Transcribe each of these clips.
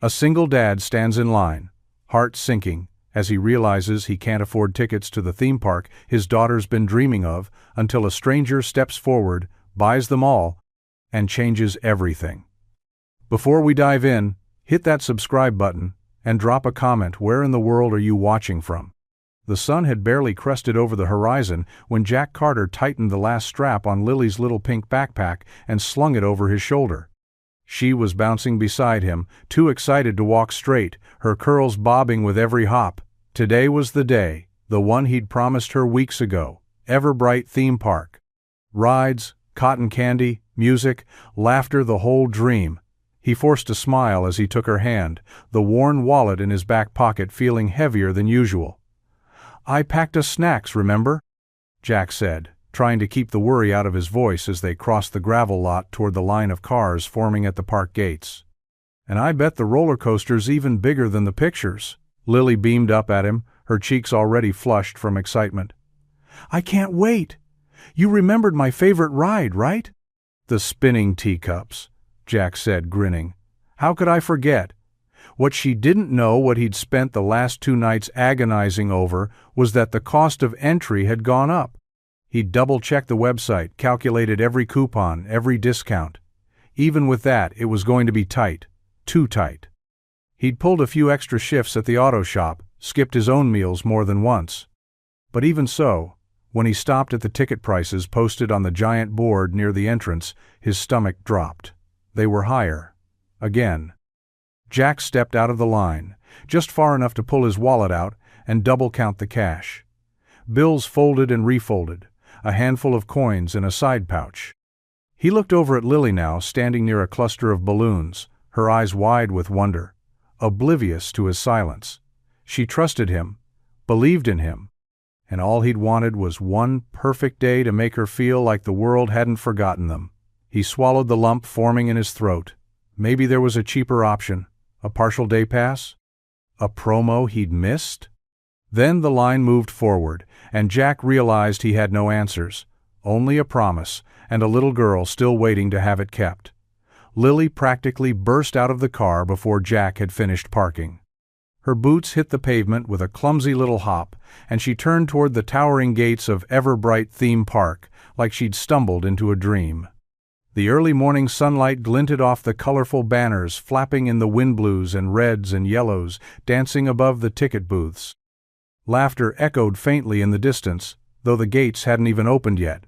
A single dad stands in line, heart sinking, as he realizes he can't afford tickets to the theme park his daughter's been dreaming of, until a stranger steps forward, buys them all, and changes everything. Before we dive in, hit that subscribe button and drop a comment. Where in the world are you watching from? The sun had barely crested over the horizon when Jack Carter tightened the last strap on Lily's little pink backpack and slung it over his shoulder. She was bouncing beside him, too excited to walk straight, her curls bobbing with every hop. Today was the day, the one he'd promised her weeks ago. Everbright Theme Park. Rides, cotton candy, music, laughter, the whole dream. He forced a smile as he took her hand, the worn wallet in his back pocket feeling heavier than usual. "I packed us snacks, remember?" Jack said, trying to keep the worry out of his voice as they crossed the gravel lot toward the line of cars forming at the park gates. "And I bet the roller coaster's even bigger than the pictures." Lily beamed up at him, her cheeks already flushed from excitement. "I can't wait! You remembered my favorite ride, right?" "The spinning teacups," Jack said, grinning. "How could I forget?" What she didn't know, what he'd spent the last 2 nights agonizing over, was that the cost of entry had gone up. He'd double-checked the website, calculated every coupon, every discount. Even with that, it was going to be tight. Too tight. He'd pulled a few extra shifts at the auto shop, skipped his own meals more than once. But even so, when he stopped at the ticket prices posted on the giant board near the entrance, his stomach dropped. They were higher. Again. Jack stepped out of the line, just far enough to pull his wallet out and double-count the cash. Bills folded and refolded, a handful of coins in a side pouch. He looked over at Lily now, standing near a cluster of balloons, her eyes wide with wonder, oblivious to his silence. She trusted him, believed in him, and all he'd wanted was one perfect day to make her feel like the world hadn't forgotten them. He swallowed the lump forming in his throat. Maybe there was a cheaper option. A partial day pass? A promo he'd missed? Then the line moved forward, and Jack realized he had no answers, only a promise, and a little girl still waiting to have it kept. Lily practically burst out of the car before Jack had finished parking. Her boots hit the pavement with a clumsy little hop, and she turned toward the towering gates of Everbright Theme Park like she'd stumbled into a dream. The early morning sunlight glinted off the colorful banners flapping in the wind blues and reds and yellows dancing above the ticket booths. Laughter echoed faintly in the distance, though the gates hadn't even opened yet.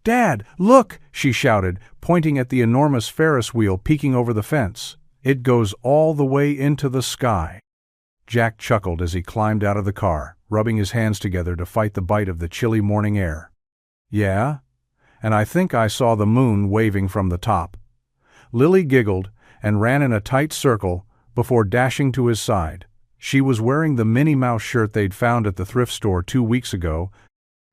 "Dad, look!" she shouted, pointing at the enormous Ferris wheel peeking over the fence. "It goes all the way into the sky." Jack chuckled as he climbed out of the car, rubbing his hands together to fight the bite of the chilly morning air. "Yeah? And I think I saw the moon waving from the top." Lily giggled and ran in a tight circle before dashing to his side. She was wearing the Minnie Mouse shirt they'd found at the thrift store 2 weeks ago,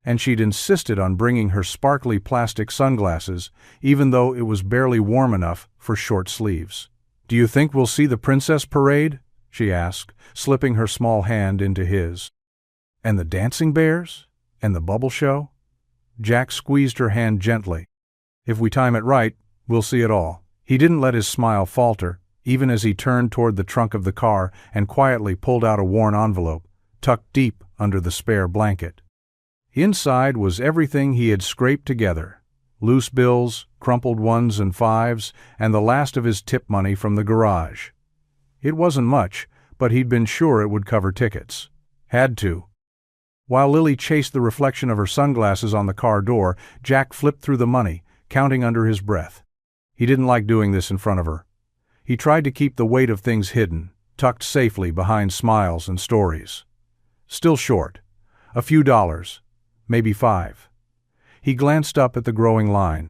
and she'd insisted on bringing her sparkly plastic sunglasses, even though it was barely warm enough for short sleeves. "Do you think we'll see the princess parade?" she asked, slipping her small hand into his. "And the dancing bears? And the bubble show?" Jack squeezed her hand gently. "If we time it right, we'll see it all." He didn't let his smile falter, even as he turned toward the trunk of the car and quietly pulled out a worn envelope, tucked deep under the spare blanket. Inside was everything he had scraped together: loose bills, crumpled 1s and 5s, and the last of his tip money from the garage. It wasn't much, but he'd been sure it would cover tickets. Had to. While Lily chased the reflection of her sunglasses on the car door, Jack flipped through the money, counting under his breath. He didn't like doing this in front of her. He tried to keep the weight of things hidden, tucked safely behind smiles and stories. Still short. A few dollars. Maybe 5. He glanced up at the growing line.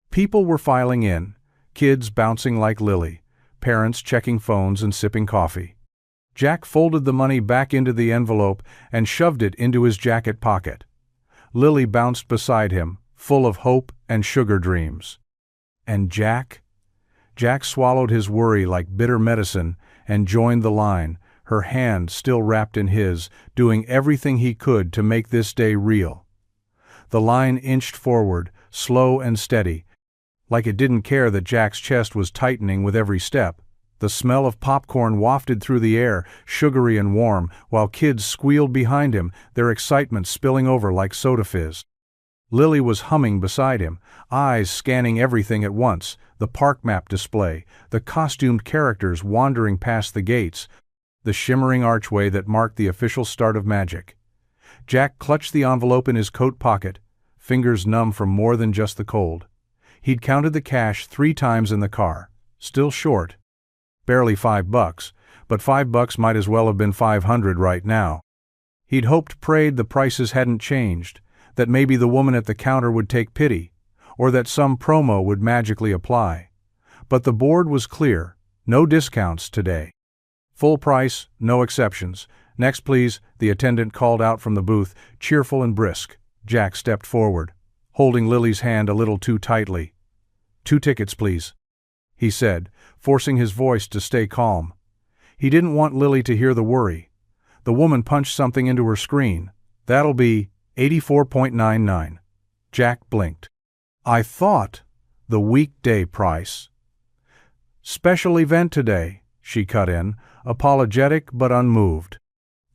People were filing in, kids bouncing like Lily, parents checking phones and sipping coffee. Jack folded the money back into the envelope and shoved it into his jacket pocket. Lily bounced beside him, full of hope and sugar dreams. And Jack? Jack swallowed his worry like bitter medicine and joined the line, her hand still wrapped in his, doing everything he could to make this day real. The line inched forward, slow and steady, like it didn't care that Jack's chest was tightening with every step. The smell of popcorn wafted through the air, sugary and warm, while kids squealed behind him, their excitement spilling over like soda fizz. Lily was humming beside him, eyes scanning everything at once, the park map display, the costumed characters wandering past the gates, the shimmering archway that marked the official start of magic. Jack clutched the envelope in his coat pocket, fingers numb from more than just the cold. He'd counted the cash 3 times in the car, still short. Barely $5, but $5 might as well have been 500 right now. He'd prayed the prices hadn't changed, that maybe the woman at the counter would take pity, or that some promo would magically apply. But the board was clear, no discounts today. Full price, no exceptions. Next please, the attendant called out from the booth, cheerful and brisk. Jack stepped forward, holding Lily's hand a little too tightly. 2 tickets, please, he said, forcing his voice to stay calm. He didn't want Lily to hear the worry. The woman punched something into her screen. That'll be $84.99. Jack blinked. I thought the weekday price. Special event today, she cut in, apologetic but unmoved.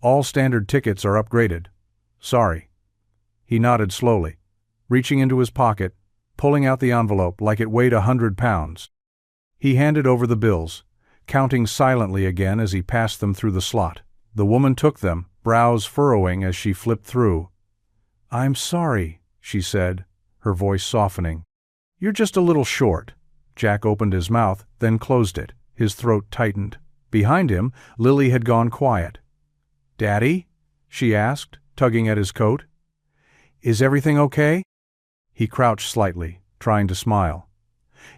All standard tickets are upgraded. Sorry. He nodded slowly, reaching into his pocket, pulling out the envelope like it weighed 100 pounds. He handed over the bills, counting silently again as he passed them through the slot. The woman took them, brows furrowing as she flipped through. I'm sorry, she said, her voice softening. You're just a little short. Jack opened his mouth, then closed it. His throat tightened. Behind him, Lily had gone quiet. Daddy? She asked, tugging at his coat. Is everything okay? He crouched slightly, trying to smile.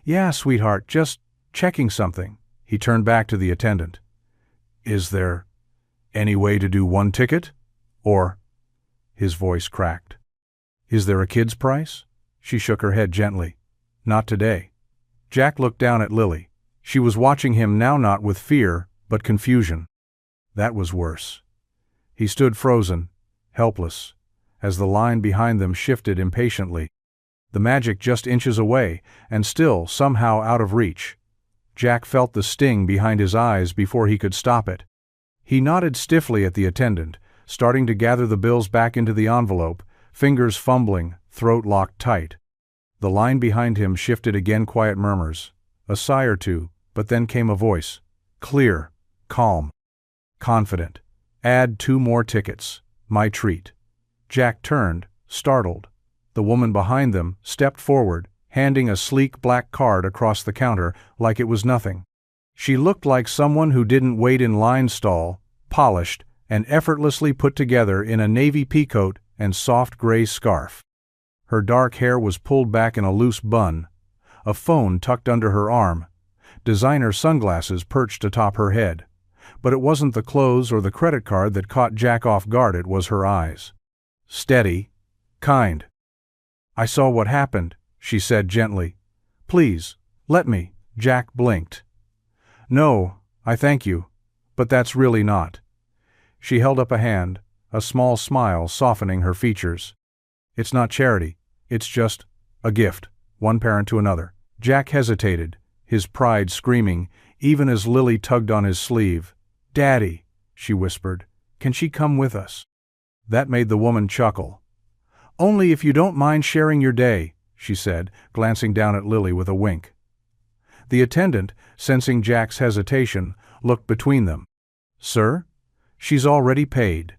Yeah, sweetheart, just checking something. He turned back to the attendant. Is there any way to do 1 ticket? Or... His voice cracked. Is there a kid's price? She shook her head gently. Not today. Jack looked down at Lily. She was watching him now, not with fear, but confusion. That was worse. He stood frozen, helpless, as the line behind them shifted impatiently. The magic just inches away, and still somehow out of reach. Jack felt the sting behind his eyes before he could stop it. He nodded stiffly at the attendant, starting to gather the bills back into the envelope, fingers fumbling, throat locked tight. The line behind him shifted again, quiet murmurs, a sigh or two, but then came a voice. Clear, calm, confident. Add 2 more tickets. My treat. Jack turned, startled. The woman behind them stepped forward, handing a sleek black card across the counter like it was nothing. She looked like someone who didn't wait in line stall, polished, and effortlessly put together in a navy peacoat and soft gray scarf. Her dark hair was pulled back in a loose bun, a phone tucked under her arm, designer sunglasses perched atop her head. But it wasn't the clothes or the credit card that caught Jack off guard, it was her eyes. Steady, kind. I saw what happened, she said gently. Please, let me. Jack blinked. No, I thank you, but that's really not. She held up a hand, a small smile softening her features. It's not charity, it's just a gift, one parent to another. Jack hesitated, his pride screaming, even as Lily tugged on his sleeve. Daddy, she whispered, can she come with us? That made the woman chuckle. Only if you don't mind sharing your day, she said, glancing down at Lily with a wink. The attendant, sensing Jack's hesitation, looked between them. Sir? She's already paid.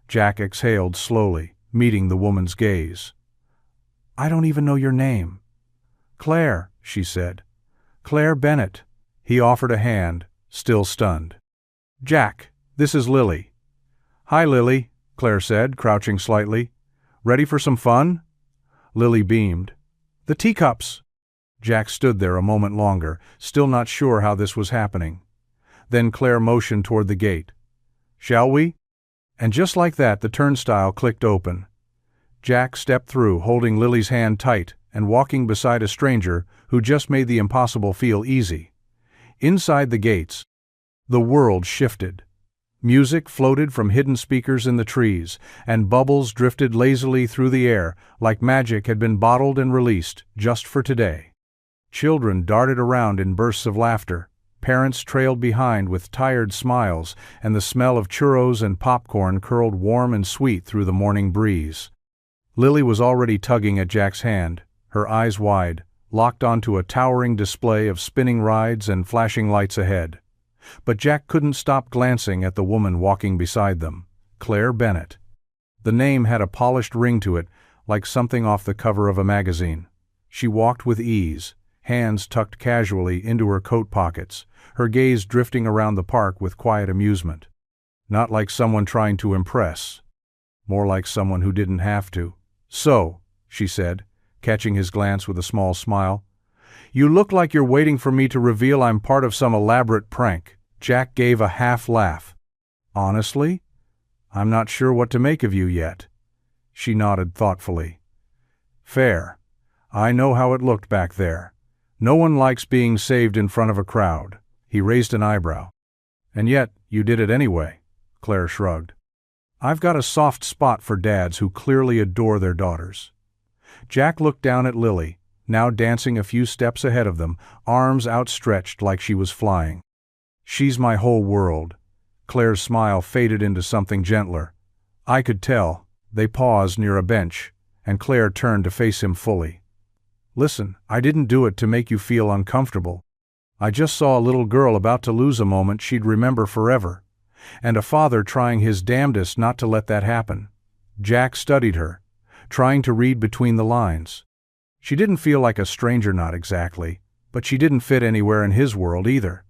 Jack exhaled slowly, meeting the woman's gaze. I don't even know your name. Claire, she said. Claire Bennett. He offered a hand, still stunned. Jack, this is Lily. Hi, Lily, Claire said, crouching slightly. Ready for some fun? Lily beamed. The teacups. Jack stood there a moment longer, still not sure how this was happening. Then Claire motioned toward the gate. Shall we? And just like that, the turnstile clicked open. Jack stepped through, holding Lily's hand tight and walking beside a stranger who just made the impossible feel easy. Inside the gates, the world shifted. Music floated from hidden speakers in the trees, and bubbles drifted lazily through the air like magic had been bottled and released just for today. Children darted around in bursts of laughter, Parents trailed behind with tired smiles, and the smell of churros and popcorn curled warm and sweet through the morning breeze. Lily was already tugging at Jack's hand, her eyes wide, locked onto a towering display of spinning rides and flashing lights ahead. But Jack couldn't stop glancing at the woman walking beside them, Claire Bennett. The name had a polished ring to it, like something off the cover of a magazine. She walked with ease, hands tucked casually into her coat pockets, her gaze drifting around the park with quiet amusement. Not like someone trying to impress. More like someone who didn't have to. "So," she said, catching his glance with a small smile, "you look like you're waiting for me to reveal I'm part of some elaborate prank." Jack gave a half laugh. "Honestly, I'm not sure what to make of you yet." She nodded thoughtfully. "Fair. I know how it looked back there. No one likes being saved in front of a crowd." He raised an eyebrow. "And yet, you did it anyway," Claire shrugged. "I've got a soft spot for dads who clearly adore their daughters." Jack looked down at Lily, now dancing a few steps ahead of them, arms outstretched like she was flying. "She's my whole world." Claire's smile faded into something gentler. "I could tell." They paused near a bench, and Claire turned to face him fully. "Listen, I didn't do it to make you feel uncomfortable. I just saw a little girl about to lose a moment she'd remember forever, and a father trying his damnedest not to let that happen." Jack studied her, trying to read between the lines. She didn't feel like a stranger, not exactly, but she didn't fit anywhere in his world either.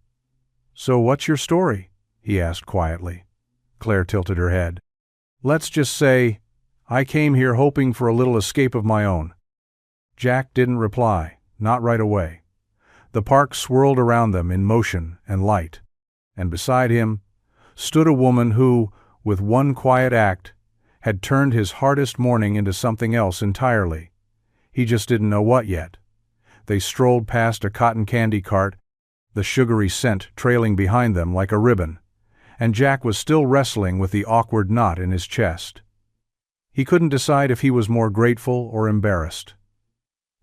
"So what's your story?" he asked quietly. Claire tilted her head. "Let's just say, I came here hoping for a little escape of my own." Jack didn't reply, not right away. The park swirled around them in motion and light, and beside him stood a woman who, with one quiet act, had turned his hardest morning into something else entirely. He just didn't know what yet. They strolled past a cotton candy cart, the sugary scent trailing behind them like a ribbon, and Jack was still wrestling with the awkward knot in his chest. He couldn't decide if he was more grateful or embarrassed.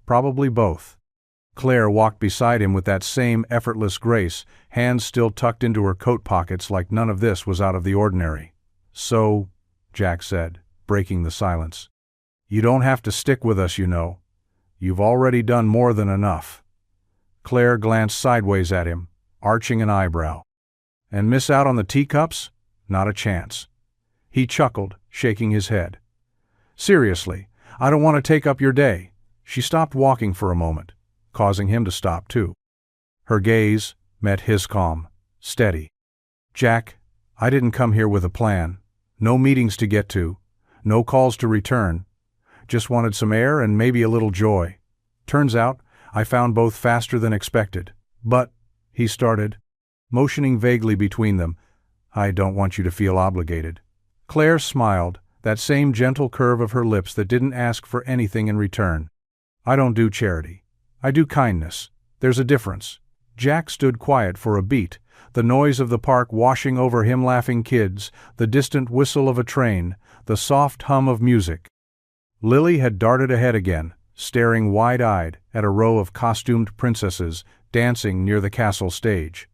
Probably both. Claire walked beside him with that same effortless grace, hands still tucked into her coat pockets like none of this was out of the ordinary. "So," Jack said, breaking the silence, "you don't have to stick with us, you know. You've already done more than enough." Claire glanced sideways at him, arching an eyebrow. "And miss out on the teacups? Not a chance." He chuckled, shaking his head. "Seriously, I don't want to take up your day." She stopped walking for a moment, causing him to stop too. Her gaze met his calm, steady. "Jack, I didn't come here with a plan. No meetings to get to, no calls to return. Just wanted some air and maybe a little joy. Turns out, I found both faster than expected. But," he started, motioning vaguely between them, "I don't want you to feel obligated." Claire smiled, that same gentle curve of her lips that didn't ask for anything in return. "I don't do charity. I do kindness. There's a difference." Jack stood quiet for a beat, the noise of the park washing over him, laughing kids, the distant whistle of a train, the soft hum of music. Lily had darted ahead again, staring wide-eyed at a row of costumed princesses dancing near the castle stage.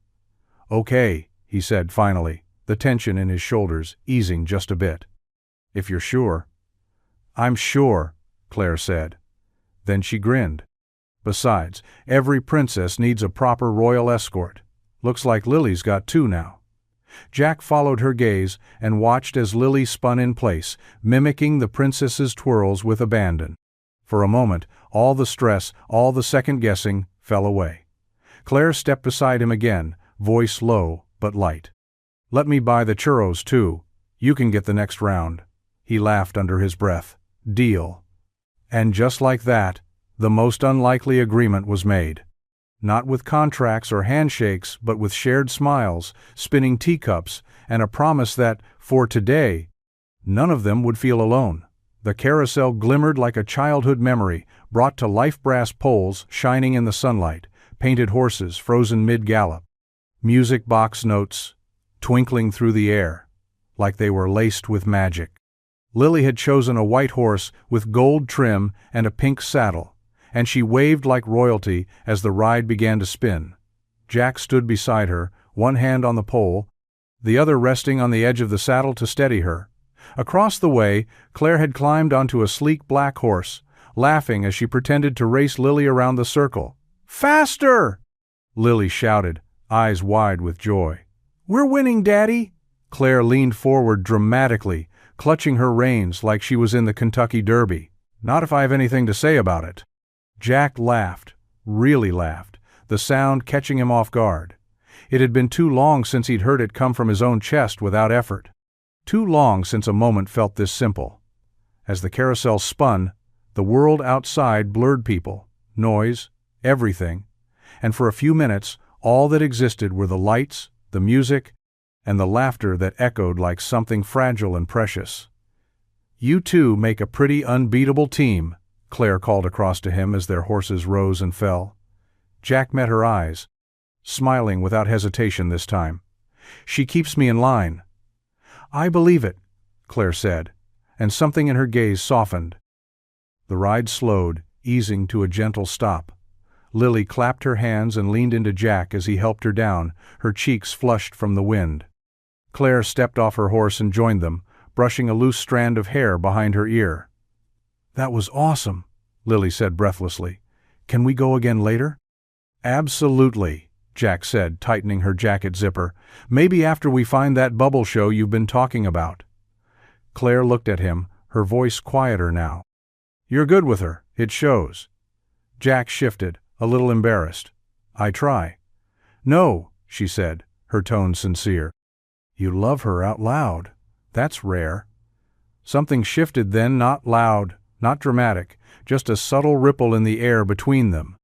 "Okay," he said finally, the tension in his shoulders easing just a bit. "If you're sure." "I'm sure," Claire said. Then she grinned. "Besides, every princess needs a proper royal escort. Looks like Lily's got two now." Jack followed her gaze and watched as Lily spun in place, mimicking the princess's twirls with abandon. For a moment, all the stress, all the second-guessing, fell away. Claire stepped beside him again, voice low but light. "Let me buy the churros, too. You can get the next round." He laughed under his breath. "Deal." And just like that, the most unlikely agreement was made. Not with contracts or handshakes, but with shared smiles, spinning teacups, and a promise that, for today, none of them would feel alone. The carousel glimmered like a childhood memory, brought to life, brass poles shining in the sunlight, painted horses frozen mid-gallop, music box notes twinkling through the air, like they were laced with magic. Lily had chosen a white horse with gold trim and a pink saddle, and she waved like royalty as the ride began to spin. Jack stood beside her, one hand on the pole, the other resting on the edge of the saddle to steady her. Across the way, Claire had climbed onto a sleek black horse, laughing as she pretended to race Lily around the circle. "Faster!" Lily shouted, eyes wide with joy. "We're winning, Daddy!" Claire leaned forward dramatically, clutching her reins like she was in the Kentucky Derby. "Not if I have anything to say about it." Jack laughed, really laughed, the sound catching him off guard. It had been too long since he'd heard it come from his own chest without effort. Too long since a moment felt this simple. As the carousel spun, the world outside blurred people, noise, everything, and for a few minutes all that existed were the lights, the music, and the laughter that echoed like something fragile and precious. "You two make a pretty unbeatable team," Claire called across to him as their horses rose and fell. Jack met her eyes, smiling without hesitation this time. "She keeps me in line." "I believe it," Claire said, and something in her gaze softened. The ride slowed, easing to a gentle stop. Lily clapped her hands and leaned into Jack as he helped her down, her cheeks flushed from the wind. Claire stepped off her horse and joined them, brushing a loose strand of hair behind her ear. "That was awesome," Lily said breathlessly. "Can we go again later?" "Absolutely," Jack said, tightening her jacket zipper. "Maybe after we find that bubble show you've been talking about." Claire looked at him, her voice quieter now. "You're good with her, it shows." Jack shifted, a little embarrassed. "I try." "No," she said, her tone sincere. "You love her out loud. That's rare." Something shifted then, not loud, not dramatic, just a subtle ripple in the air between them.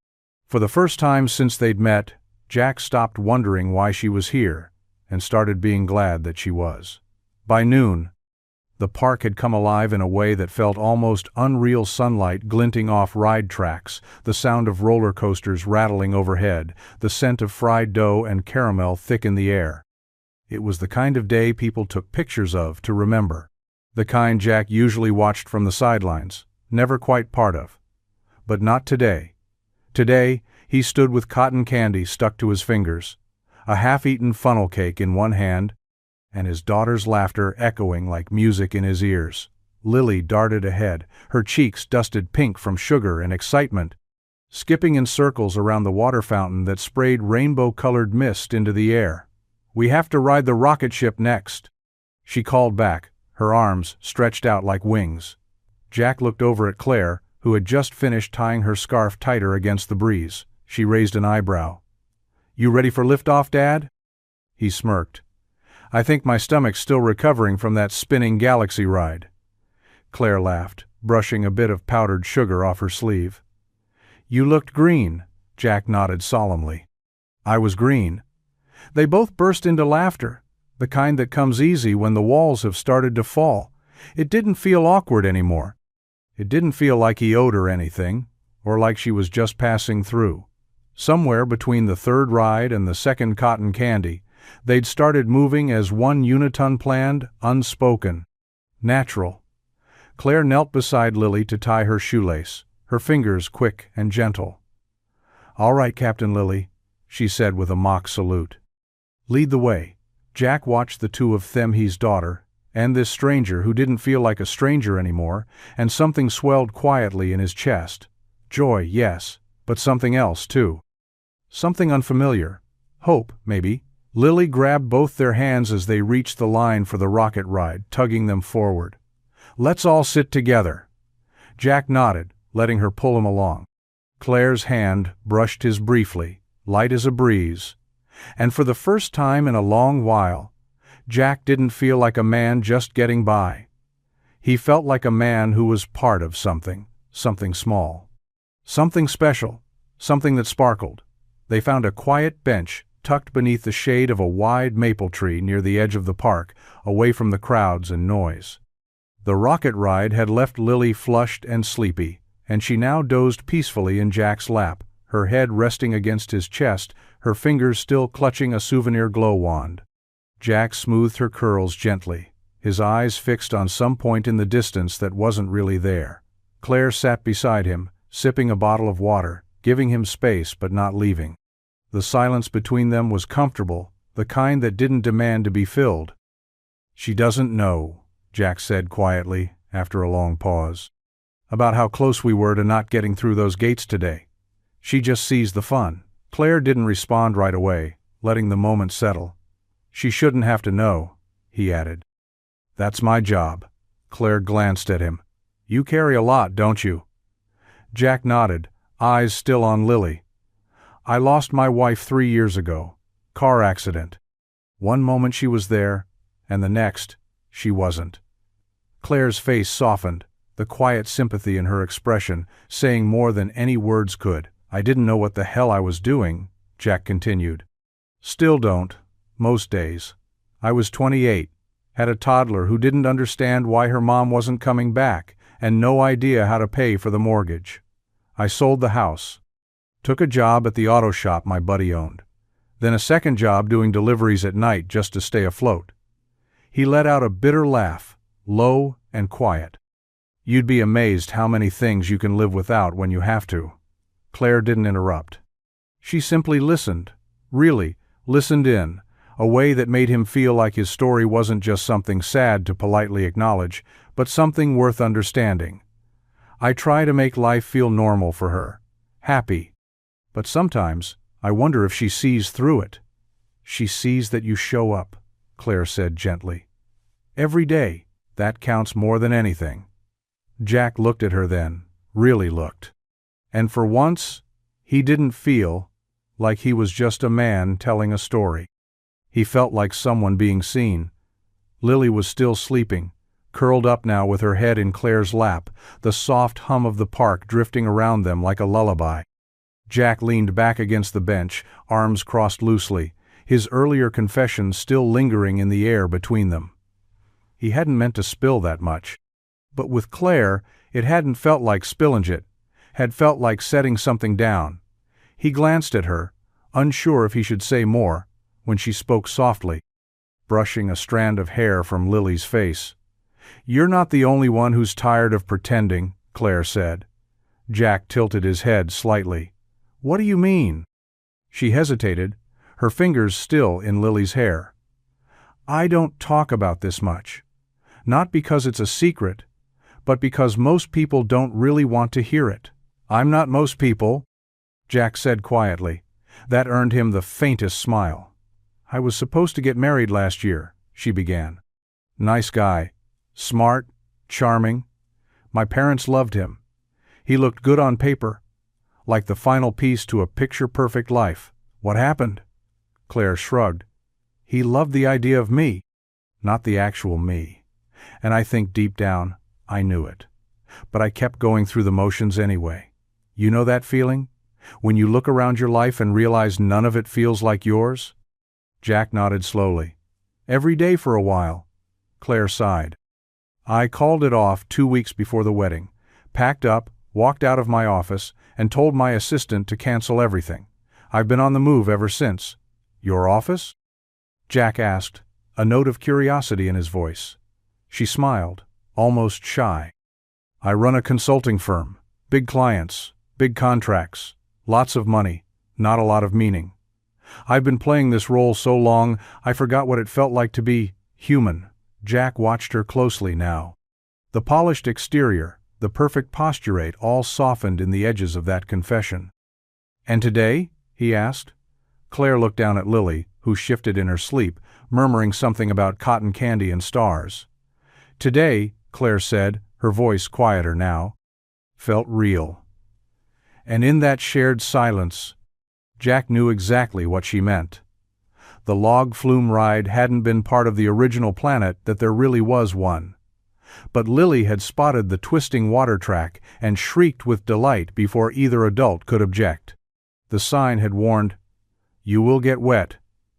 For the first time since they'd met, Jack stopped wondering why she was here, and started being glad that she was. By noon, the park had come alive in a way that felt almost unreal, sunlight glinting off ride tracks, the sound of roller coasters rattling overhead, the scent of fried dough and caramel thick in the air. It was the kind of day people took pictures of to remember. The kind Jack usually watched from the sidelines, never quite part of. But not today. Today, he stood with cotton candy stuck to his fingers, a half-eaten funnel cake in one hand, and his daughter's laughter echoing like music in his ears. Lily darted ahead, her cheeks dusted pink from sugar and excitement, skipping in circles around the water fountain that sprayed rainbow-colored mist into the air. "We have to ride the rocket ship next," she called back, her arms stretched out like wings. Jack looked over at Claire, who had just finished tying her scarf tighter against the breeze. She raised an eyebrow. "You ready for liftoff, Dad?" He smirked. "I think my stomach's still recovering from that spinning galaxy ride." Claire laughed, brushing a bit of powdered sugar off her sleeve. "You looked green," Jack nodded solemnly. "I was green." They both burst into laughter, the kind that comes easy when the walls have started to fall. It didn't feel awkward anymore. It didn't feel like he owed her anything, or like she was just passing through. Somewhere between the third ride and the second cotton candy, they'd started moving as one uniton, planned, unspoken, natural. Claire knelt beside Lily to tie her shoelace, her fingers quick and gentle. "All right, Captain Lily," she said with a mock salute. "Lead the way." Jack watched the two of them, his daughter, and this stranger who didn't feel like a stranger anymore, and something swelled quietly in his chest. Joy, yes, but something else, too. Something unfamiliar. Hope, maybe. Lily grabbed both their hands as they reached the line for the rocket ride, tugging them forward. "Let's all sit together." Jack nodded, letting her pull him along. Claire's hand brushed his briefly, light as a breeze, and for the first time in a long while, Jack didn't feel like a man just getting by. He felt like a man who was part of something, something small, something special, something that sparkled. They found a quiet bench tucked beneath the shade of a wide maple tree near the edge of the park, away from the crowds and noise. The rocket ride had left Lily flushed and sleepy, and she now dozed peacefully in Jack's lap, her head resting against his chest, her fingers still clutching a souvenir glow wand. Jack smoothed her curls gently, his eyes fixed on some point in the distance that wasn't really there. Claire sat beside him, sipping a bottle of water, giving him space but not leaving. The silence between them was comfortable, the kind that didn't demand to be filled. "She doesn't know," Jack said quietly, after a long pause, "about how close we were to not getting through those gates today. She just sees the fun." Claire didn't respond right away, letting the moment settle. "She shouldn't have to know," he added. "That's my job." Claire glanced at him. "You carry a lot, don't you?" Jack nodded, eyes still on Lily. "I lost my wife 3 years ago. Car accident. One moment she was there, and the next, she wasn't." Claire's face softened, the quiet sympathy in her expression saying more than any words could. "I didn't know what the hell I was doing," Jack continued. "Still don't, most days. I was 28, had a toddler who didn't understand why her mom wasn't coming back, and no idea how to pay for the mortgage. I sold the house. Took a job at the auto shop my buddy owned. Then a second job doing deliveries at night just to stay afloat." He let out a bitter laugh, low and quiet. "You'd be amazed how many things you can live without when you have to." Claire didn't interrupt. She simply listened, really, listened in, a way that made him feel like his story wasn't just something sad to politely acknowledge, but something worth understanding. "I try to make life feel normal for her, happy. But sometimes, I wonder if she sees through it." "She sees that you show up," Claire said gently. "Every day, that counts more than anything." Jack looked at her then, really looked. And for once, he didn't feel like he was just a man telling a story. He felt like someone being seen. Lily was still sleeping, curled up now with her head in Claire's lap, the soft hum of the park drifting around them like a lullaby. Jack leaned back against the bench, arms crossed loosely, his earlier confession still lingering in the air between them. He hadn't meant to spill that much. But with Claire, it hadn't felt like spilling it, had felt like setting something down. He glanced at her, unsure if he should say more, when she spoke softly, brushing a strand of hair from Lily's face. "You're not the only one who's tired of pretending," Claire said. Jack tilted his head slightly. "What do you mean?" She hesitated, her fingers still in Lily's hair. "I don't talk about this much. Not because it's a secret, but because most people don't really want to hear it." "I'm not most people," Jack said quietly. That earned him the faintest smile. "I was supposed to get married last year," she began. "Nice guy. Smart, charming. My parents loved him. He looked good on paper, like the final piece to a picture-perfect life. What happened?" Claire shrugged. "He loved the idea of me, not the actual me. And I think deep down, I knew it. But I kept going through the motions anyway. You know that feeling? When you look around your life and realize none of it feels like yours?" Jack nodded slowly. "Every day for a while." Claire sighed. "I called it off 2 weeks before the wedding, packed up, walked out of my office, and told my assistant to cancel everything. I've been on the move ever since." "Your office?" Jack asked, a note of curiosity in his voice. She smiled, almost shy. "I run a consulting firm. Big clients, big contracts, lots of money, not a lot of meaning. I've been playing this role so long, I forgot what it felt like to be human." Jack watched her closely now. The polished exterior, the perfect posturate all softened in the edges of that confession. "And today?" he asked. Claire looked down at Lily, who shifted in her sleep, murmuring something about cotton candy and stars. "Today," Claire said, her voice quieter now, "felt real." And in that shared silence, Jack knew exactly what she meant. The log flume ride hadn't been part of the original planet that there really was one. But Lily had spotted the twisting water track and shrieked with delight before either adult could object. The sign had warned, "You will get wet,"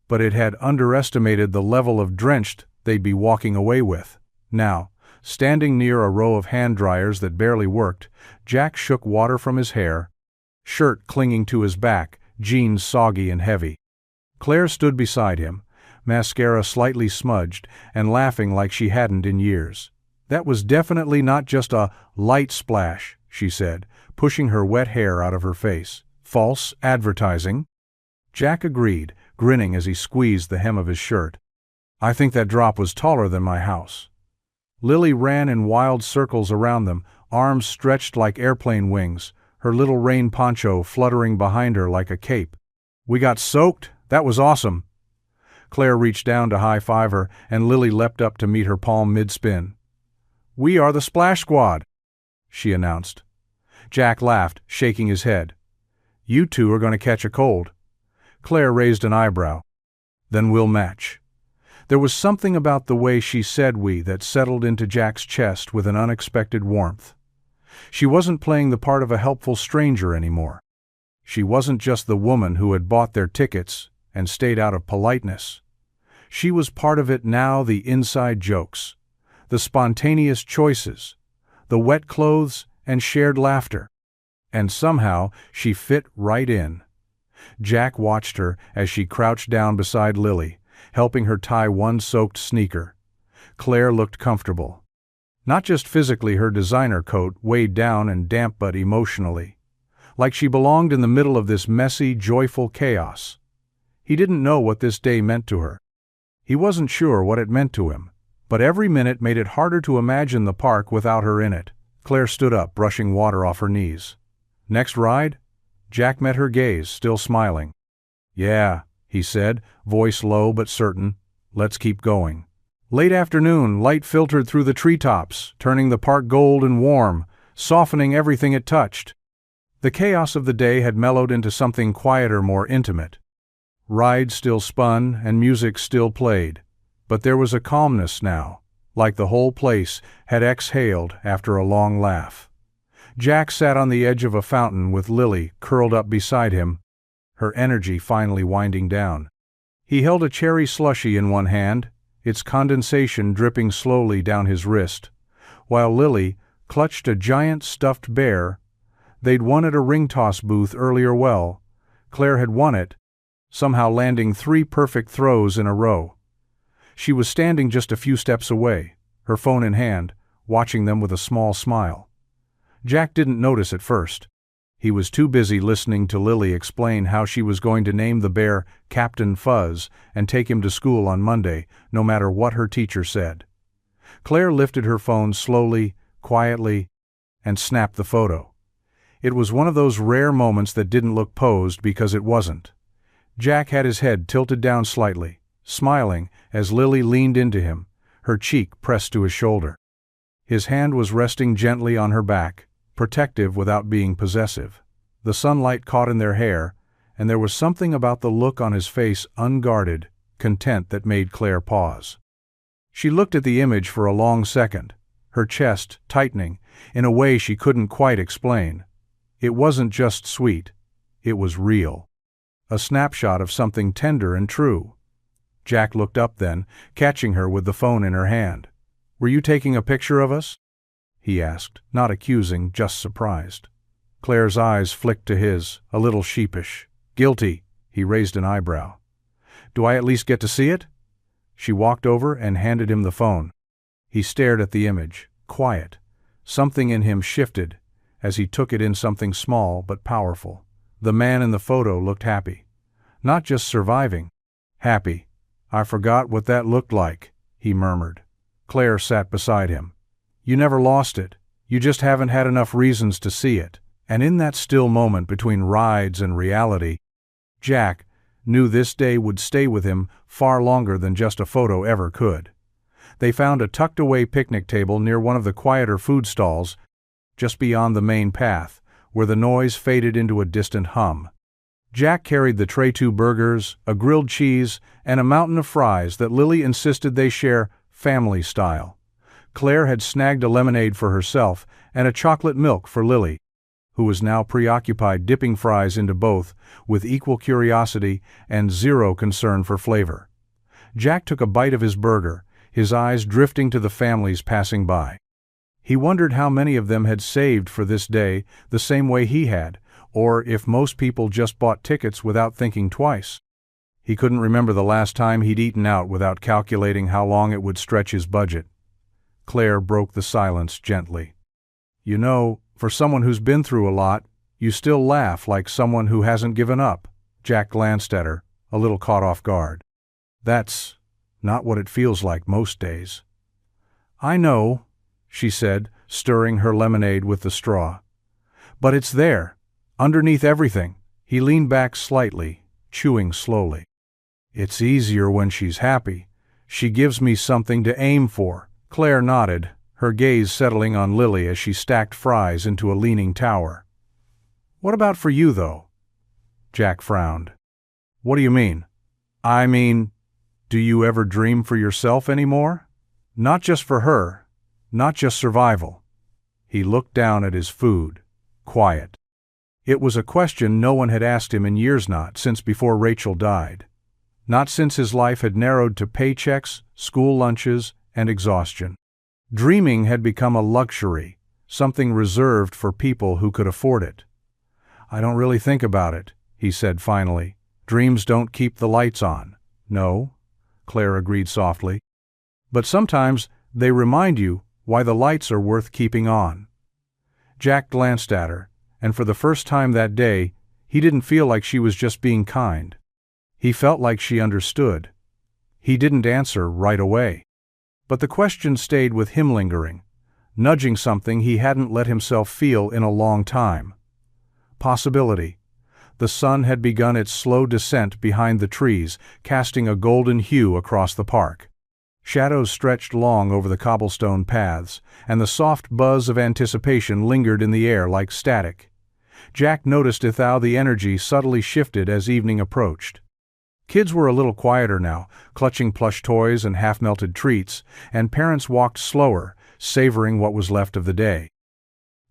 but it had underestimated the level of drenched they'd be walking away with. Now, standing near a row of hand dryers that barely worked, Jack shook water from his hair, shirt clinging to his back, jeans soggy and heavy. Claire stood beside him, mascara slightly smudged, and laughing like she hadn't in years. "That was definitely not just a light splash," she said, pushing her wet hair out of her face. "False advertising." Jack agreed, grinning as he squeezed the hem of his shirt. I think that drop was taller than my house. Lily ran in wild circles around them, arms stretched like airplane wings, her little rain poncho fluttering behind her like a cape. We got soaked? That was awesome. Claire reached down to high-five her, and Lily leapt up to meet her palm mid-spin. We are the Splash Squad, she announced. Jack laughed, shaking his head. You two are going to catch a cold. Claire raised an eyebrow. Then we'll match. There was something about the way she said we that settled into Jack's chest with an unexpected warmth. She wasn't playing the part of a helpful stranger anymore. She wasn't just the woman who had bought their tickets and stayed out of politeness. She was part of it now, the inside jokes, the spontaneous choices, the wet clothes and shared laughter. And somehow she fit right in. Jack watched her as she crouched down beside Lily, helping her tie one soaked sneaker. Claire looked comfortable. Not just physically, her designer coat weighed down and damp, but emotionally. Like she belonged in the middle of this messy, joyful chaos. He didn't know what this day meant to her. He wasn't sure what it meant to him, but every minute made it harder to imagine the park without her in it. Claire stood up, brushing water off her knees. Next ride? Jack met her gaze, still smiling. Yeah, he said, voice low but certain. Let's keep going. Late afternoon, light filtered through the treetops, turning the park gold and warm, softening everything it touched. The chaos of the day had mellowed into something quieter, more intimate. Rides still spun and music still played, but there was a calmness now, like the whole place had exhaled after a long laugh. Jack sat on the edge of a fountain with Lily curled up beside him, her energy finally winding down. He held a cherry slushie in one hand, its condensation dripping slowly down his wrist, while Lily clutched a giant stuffed bear. They'd won at a ring toss booth earlier. Well, Claire had won it, somehow landing 3 perfect throws in a row. She was standing just a few steps away, her phone in hand, watching them with a small smile. Jack didn't notice at first. He was too busy listening to Lily explain how she was going to name the bear Captain Fuzz and take him to school on Monday, no matter what her teacher said. Claire lifted her phone slowly, quietly, and snapped the photo. It was one of those rare moments that didn't look posed because it wasn't. Jack had his head tilted down slightly, smiling as Lily leaned into him, her cheek pressed to his shoulder. His hand was resting gently on her back, protective without being possessive. The sunlight caught in their hair, and there was something about the look on his face, unguarded, content, that made Claire pause. She looked at the image for a long second, her chest tightening in a way she couldn't quite explain. It wasn't just sweet, it was real. A snapshot of something tender and true. Jack looked up then, catching her with the phone in her hand. Were you taking a picture of us? He asked, not accusing, just surprised. Claire's eyes flicked to his, a little sheepish. Guilty, he raised an eyebrow. Do I at least get to see it? She walked over and handed him the phone. He stared at the image, quiet. Something in him shifted as he took it in, something small but powerful. The man in the photo looked happy. Not just surviving. Happy. I forgot what that looked like, he murmured. Claire sat beside him. You never lost it. You just haven't had enough reasons to see it. And in that still moment between rides and reality, Jack knew this day would stay with him far longer than just a photo ever could. They found a tucked-away picnic table near one of the quieter food stalls, just beyond the main path, where the noise faded into a distant hum. Jack carried the tray, 2 burgers, a grilled cheese, and a mountain of fries that Lily insisted they share family style. Claire had snagged a lemonade for herself and a chocolate milk for Lily, who was now preoccupied dipping fries into both with equal curiosity and zero concern for flavor. Jack took a bite of his burger, his eyes drifting to the families passing by. He wondered how many of them had saved for this day the same way he had, or if most people just bought tickets without thinking twice. He couldn't remember the last time he'd eaten out without calculating how long it would stretch his budget. Claire broke the silence gently. You know, for someone who's been through a lot, you still laugh like someone who hasn't given up. Jack glanced at her, a little caught off guard. That's not what it feels like most days. I know, she said, stirring her lemonade with the straw. But it's there, underneath everything. He leaned back slightly, chewing slowly. It's easier when she's happy. She gives me something to aim for. Claire nodded, her gaze settling on Lily as she stacked fries into a leaning tower. What about for you, though? Jack frowned. What do you mean? I mean, do you ever dream for yourself anymore? Not just for her, not just survival. He looked down at his food, quiet. It was a question no one had asked him in years, not since before Rachel died. Not since his life had narrowed to paychecks, school lunches, and exhaustion. Dreaming had become a luxury, something reserved for people who could afford it. I don't really think about it, he said finally. Dreams don't keep the lights on. No, Claire agreed softly. But sometimes they remind you why the lights are worth keeping on. Jack glanced at her, and for the first time that day, he didn't feel like she was just being kind. He felt like she understood. He didn't answer right away. But the question stayed with him lingering, nudging something he hadn't let himself feel in a long time. Possibility. The sun had begun its slow descent behind the trees, casting a golden hue across the park. Shadows stretched long over the cobblestone paths, and the soft buzz of anticipation lingered in the air like static. Jack noticed how the energy subtly shifted as evening approached. Kids were a little quieter now, clutching plush toys and half-melted treats, and parents walked slower, savoring what was left of the day.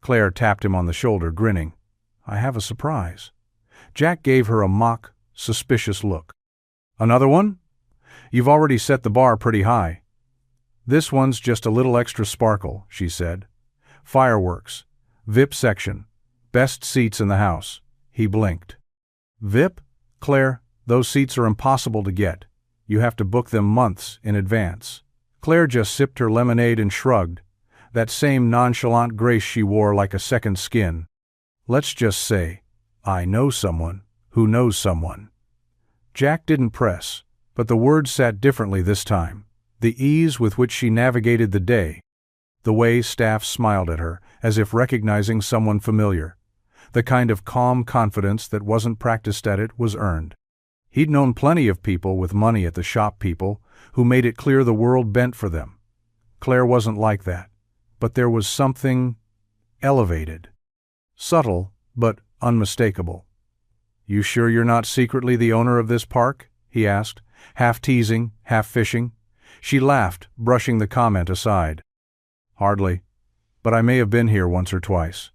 Claire tapped him on the shoulder, grinning. I have a surprise. Jack gave her a mock, suspicious look. Another one? You've already set the bar pretty high. This one's just a little extra sparkle, she said. Fireworks. VIP section. Best seats in the house. He blinked. VIP? Claire, those seats are impossible to get. You have to book them months in advance. Claire just sipped her lemonade and shrugged, that same nonchalant grace she wore like a second skin. Let's just say, I know someone who knows someone. Jack didn't press, but the words sat differently this time. The ease with which she navigated the day, the way staff smiled at her, as if recognizing someone familiar, the kind of calm confidence that wasn't practiced at it was earned. He'd known plenty of people with money at the shop, people who made it clear the world bent for them. Claire wasn't like that, but there was something elevated, subtle, but unmistakable. You sure you're not secretly the owner of this park? He asked, half teasing, half fishing. She laughed, brushing the comment aside. Hardly, but I may have been here once or twice.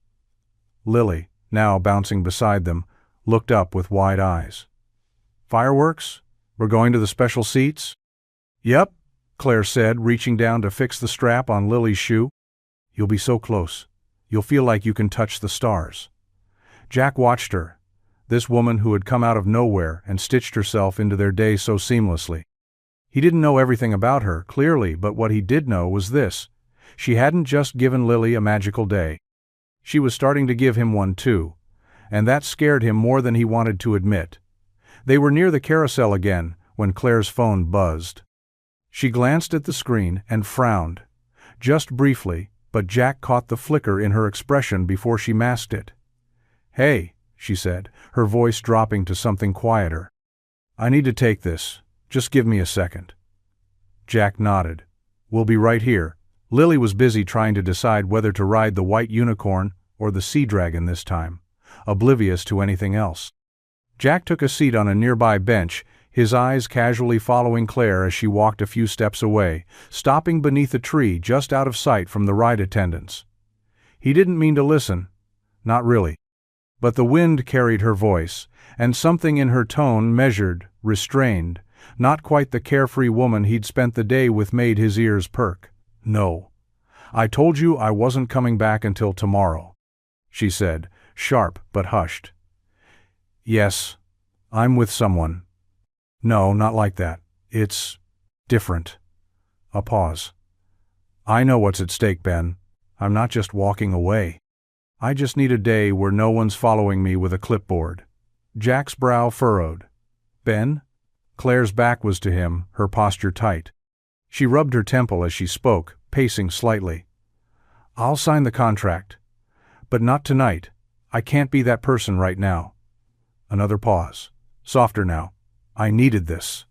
Lily, now bouncing beside them, looked up with wide eyes. Fireworks? We're going to the special seats? Yep, Claire said, reaching down to fix the strap on Lily's shoe. You'll be so close. You'll feel like you can touch the stars. Jack watched her, this woman who had come out of nowhere and stitched herself into their day so seamlessly. He didn't know everything about her, clearly, but what he did know was this. She hadn't just given Lily a magical day. She was starting to give him one too, and that scared him more than he wanted to admit. They were near the carousel again when Claire's phone buzzed. She glanced at the screen and frowned, just briefly, but Jack caught the flicker in her expression before she masked it. Hey, she said, her voice dropping to something quieter. I need to take this. Just give me a second. Jack nodded. We'll be right here. Lily was busy trying to decide whether to ride the white unicorn or the sea dragon this time, oblivious to anything else. Jack took a seat on a nearby bench, his eyes casually following Claire as she walked a few steps away, stopping beneath a tree just out of sight from the ride attendants. He didn't mean to listen. Not really. But the wind carried her voice, and something in her tone measured, restrained, not quite the carefree woman he'd spent the day with made his ears perk. No. I told you I wasn't coming back until tomorrow, she said, sharp but hushed. Yes, I'm with someone. No, not like that. It's different. A pause. I know what's at stake, Ben. I'm not just walking away. I just need a day where no one's following me with a clipboard. Jack's brow furrowed. Ben? Claire's back was to him, her posture tight. She rubbed her temple as she spoke, pacing slightly. I'll sign the contract. But not tonight. I can't be that person right now. Another pause. Softer now. I needed this.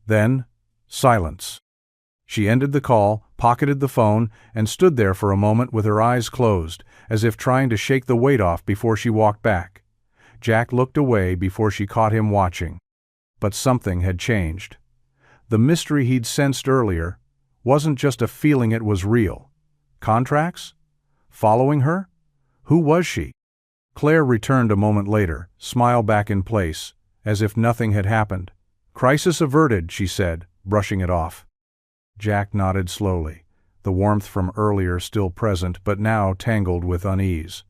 Then, silence. She ended the call, pocketed the phone, and stood there for a moment with her eyes closed, as if trying to shake the weight off before she walked back. Jack looked away before she caught him watching. But something had changed. The mystery he'd sensed earlier wasn't just a feeling, it was real. Contracts? Following her? Who was she? Claire returned a moment later, smile back in place, as if nothing had happened. Crisis averted, she said, brushing it off. Jack nodded slowly, the warmth from earlier still present but now tangled with unease.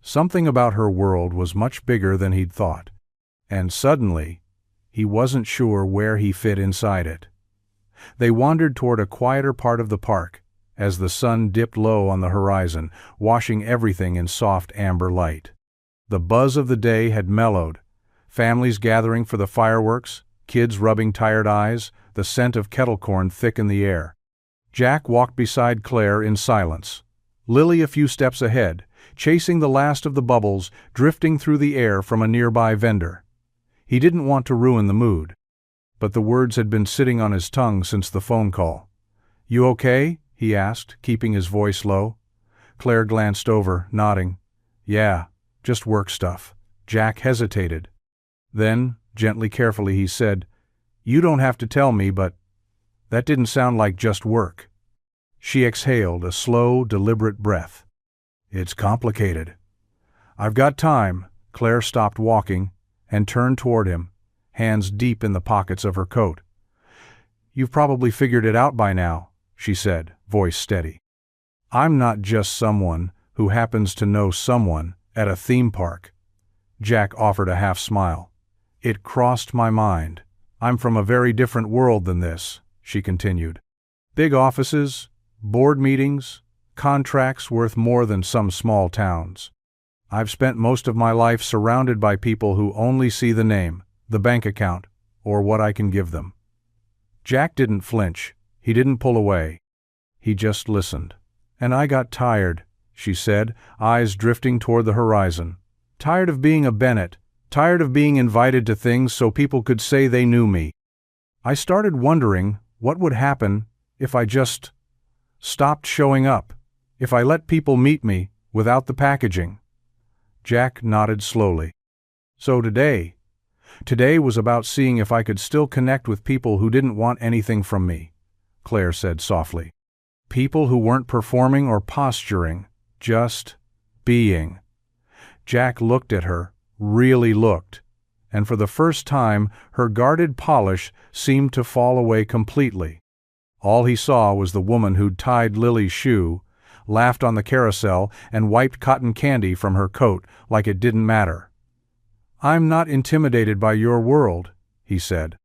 Something about her world was much bigger than he'd thought. And suddenly, he wasn't sure where he fit inside it. They wandered toward a quieter part of the park, as the sun dipped low on the horizon, washing everything in soft amber light. The buzz of the day had mellowed, families gathering for the fireworks, kids rubbing tired eyes, the scent of kettle corn thick in the air. Jack walked beside Claire in silence, Lily a few steps ahead, chasing the last of the bubbles drifting through the air from a nearby vendor. He didn't want to ruin the mood, but the words had been sitting on his tongue since the phone call. "You okay?" he asked, keeping his voice low. Claire glanced over, nodding. "Yeah, just work stuff." Jack hesitated. Then, gently, carefully, he said, "You don't have to tell me, but that didn't sound like just work." She exhaled a slow, deliberate breath. "It's complicated." "I've got time." Claire stopped walking and turned toward him, hands deep in the pockets of her coat. "You've probably figured it out by now," she said, voice steady. "I'm not just someone who happens to know someone at a theme park." Jack offered a half smile. "It crossed my mind. I'm from a very different world than this," she continued. "Big offices, board meetings, contracts worth more than some small towns. I've spent most of my life surrounded by people who only see the name, the bank account, or what I can give them." Jack didn't flinch. He didn't pull away. He just listened. "And I got tired," she said, eyes drifting toward the horizon. "Tired of being a Bennett, tired of being invited to things so people could say they knew me. I started wondering what would happen if I just stopped showing up, if I let people meet me without the packaging." Jack nodded slowly. "So today was about seeing if I could still connect with people who didn't want anything from me," Claire said softly. "People who weren't performing or posturing, just being." Jack looked at her, really looked, and for the first time her guarded polish seemed to fall away completely. All he saw was the woman who'd tied Lily's shoe, laughed on the carousel, and wiped cotton candy from her coat like it didn't matter. "I'm not intimidated by your world," he said.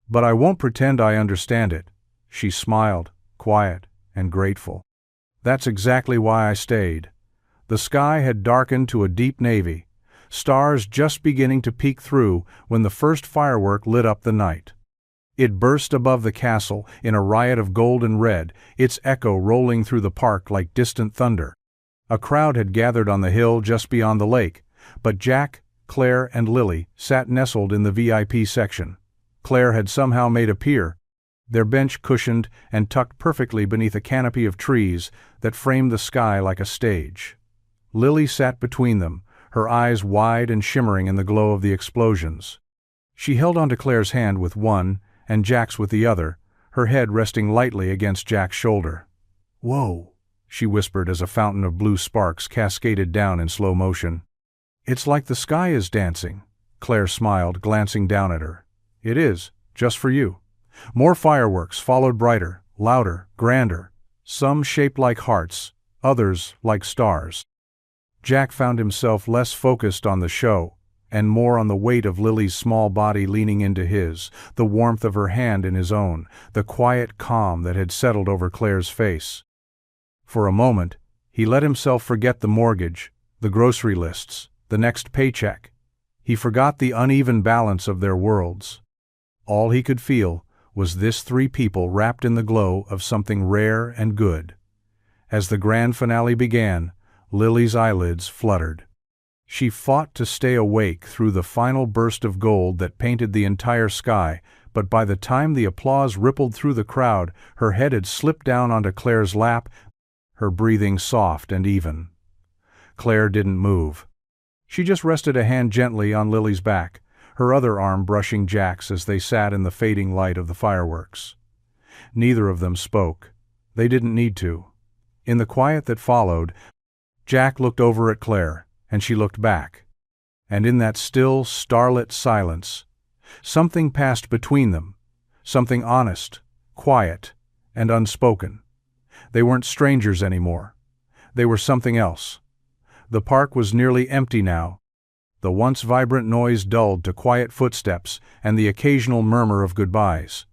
"But I won't pretend I understand it." She smiled, quiet and grateful. "That's exactly why I stayed." The sky had darkened to a deep navy, stars just beginning to peek through when the first firework lit up the night. It burst above the castle in a riot of gold and red, its echo rolling through the park like distant thunder. A crowd had gathered on the hill just beyond the lake, but Jack, Claire, and Lily sat nestled in the VIP section. Claire had somehow made a pier, their bench cushioned and tucked perfectly beneath a canopy of trees that framed the sky like a stage. Lily sat between them, her eyes wide and shimmering in the glow of the explosions. She held onto Claire's hand with one, and Jack's with the other, her head resting lightly against Jack's shoulder. "Whoa," she whispered as a fountain of blue sparks cascaded down in slow motion. "It's like the sky is dancing," Claire smiled, glancing down at her. "It is, just for you." More fireworks followed, brighter, louder, grander, some shaped like hearts, others like stars. Jack found himself less focused on the show, and more on the weight of Lily's small body leaning into his, the warmth of her hand in his own, the quiet calm that had settled over Claire's face. For a moment, he let himself forget the mortgage, the grocery lists, the next paycheck. He forgot the uneven balance of their worlds. All he could feel was this three people wrapped in the glow of something rare and good. As the grand finale began, Lily's eyelids fluttered. She fought to stay awake through the final burst of gold that painted the entire sky, but by the time the applause rippled through the crowd, her head had slipped down onto Claire's lap, her breathing soft and even. Claire didn't move. She just rested a hand gently on Lily's back, her other arm brushing Jack's as they sat in the fading light of the fireworks. Neither of them spoke. They didn't need to. In the quiet that followed, Jack looked over at Claire, and she looked back. And in that still, starlit silence, something passed between them, something honest, quiet, and unspoken. They weren't strangers anymore. They were something else. The park was nearly empty now. The once vibrant noise dulled to quiet footsteps and the occasional murmur of goodbyes.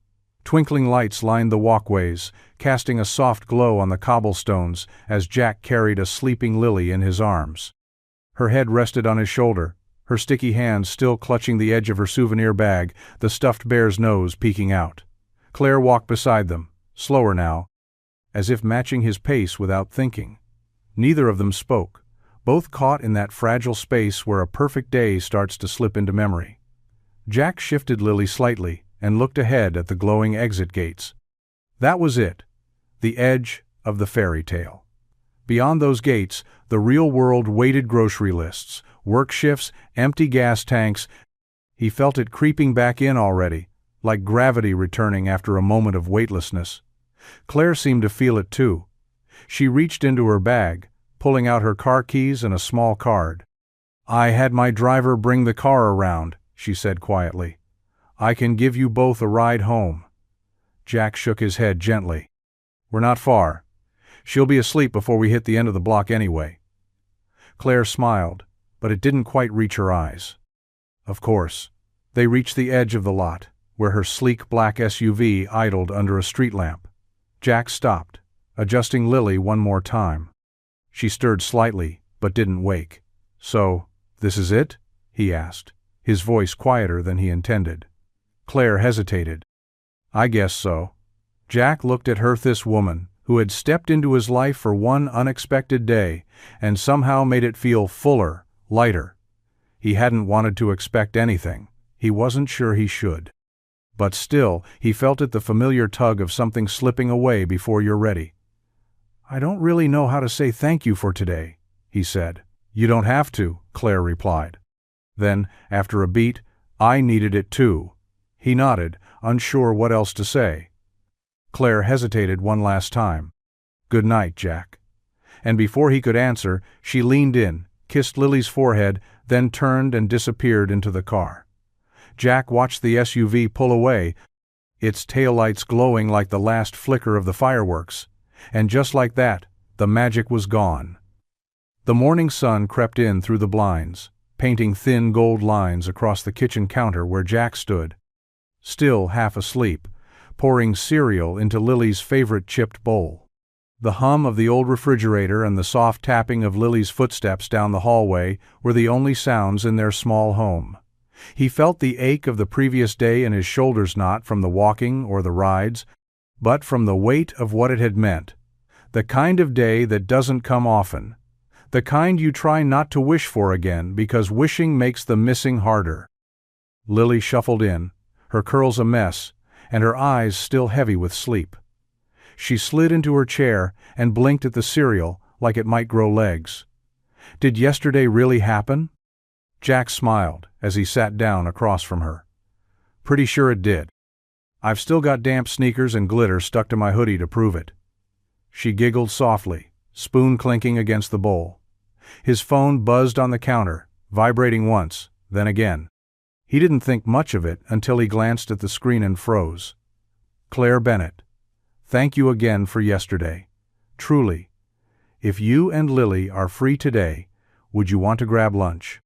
Twinkling lights lined the walkways, casting a soft glow on the cobblestones as Jack carried a sleeping Lily in his arms. Her head rested on his shoulder, her sticky hands still clutching the edge of her souvenir bag, the stuffed bear's nose peeking out. Claire walked beside them, slower now, as if matching his pace without thinking. Neither of them spoke, both caught in that fragile space where a perfect day starts to slip into memory. Jack shifted Lily slightly and looked ahead at the glowing exit gates. That was it, the edge of the fairy tale. Beyond those gates, the real world waited: grocery lists, work shifts, empty gas tanks. He felt it creeping back in already, like gravity returning after a moment of weightlessness. Claire seemed to feel it too. She reached into her bag, pulling out her car keys and a small card. "I had my driver bring the car around," she said quietly. "I can give you both a ride home." Jack shook his head gently. "We're not far. She'll be asleep before we hit the end of the block anyway." Claire smiled, but it didn't quite reach her eyes. Of course. They reached the edge of the lot, where her sleek black SUV idled under a street lamp. Jack stopped, adjusting Lily one more time. She stirred slightly, but didn't wake. "So, this is it?" he asked, his voice quieter than he intended. Claire hesitated. "I guess so." Jack looked at her, this woman, who had stepped into his life for one unexpected day, and somehow made it feel fuller, lighter. He hadn't wanted to expect anything. He wasn't sure he should. But still, he felt it, the familiar tug of something slipping away before you're ready. "I don't really know how to say thank you for today," he said. "You don't have to," Claire replied. Then, after a beat, "I needed it too." He nodded, unsure what else to say. Claire hesitated one last time. "Good night, Jack." And before he could answer, she leaned in, kissed Lily's forehead, then turned and disappeared into the car. Jack watched the SUV pull away, its taillights glowing like the last flicker of the fireworks. And just like that, the magic was gone. The morning sun crept in through the blinds, painting thin gold lines across the kitchen counter where Jack stood, still half asleep, pouring cereal into Lily's favorite chipped bowl. The hum of the old refrigerator and the soft tapping of Lily's footsteps down the hallway were the only sounds in their small home. He felt the ache of the previous day in his shoulders, not from the walking or the rides, but from the weight of what it had meant. The kind of day that doesn't come often. The kind you try not to wish for again because wishing makes the missing harder. Lily shuffled in, her curls a mess, and her eyes still heavy with sleep. She slid into her chair and blinked at the cereal like it might grow legs. Did yesterday really happen? Jack smiled as he sat down across from her. Pretty sure it did. I've still got damp sneakers and glitter stuck to my hoodie to prove it. She giggled softly, spoon clinking against the bowl. His phone buzzed on the counter, vibrating once, then again. He didn't think much of it until he glanced at the screen and froze. Claire Bennett. Thank you again for yesterday. Truly. If you and Lily are free today, would you want to grab lunch?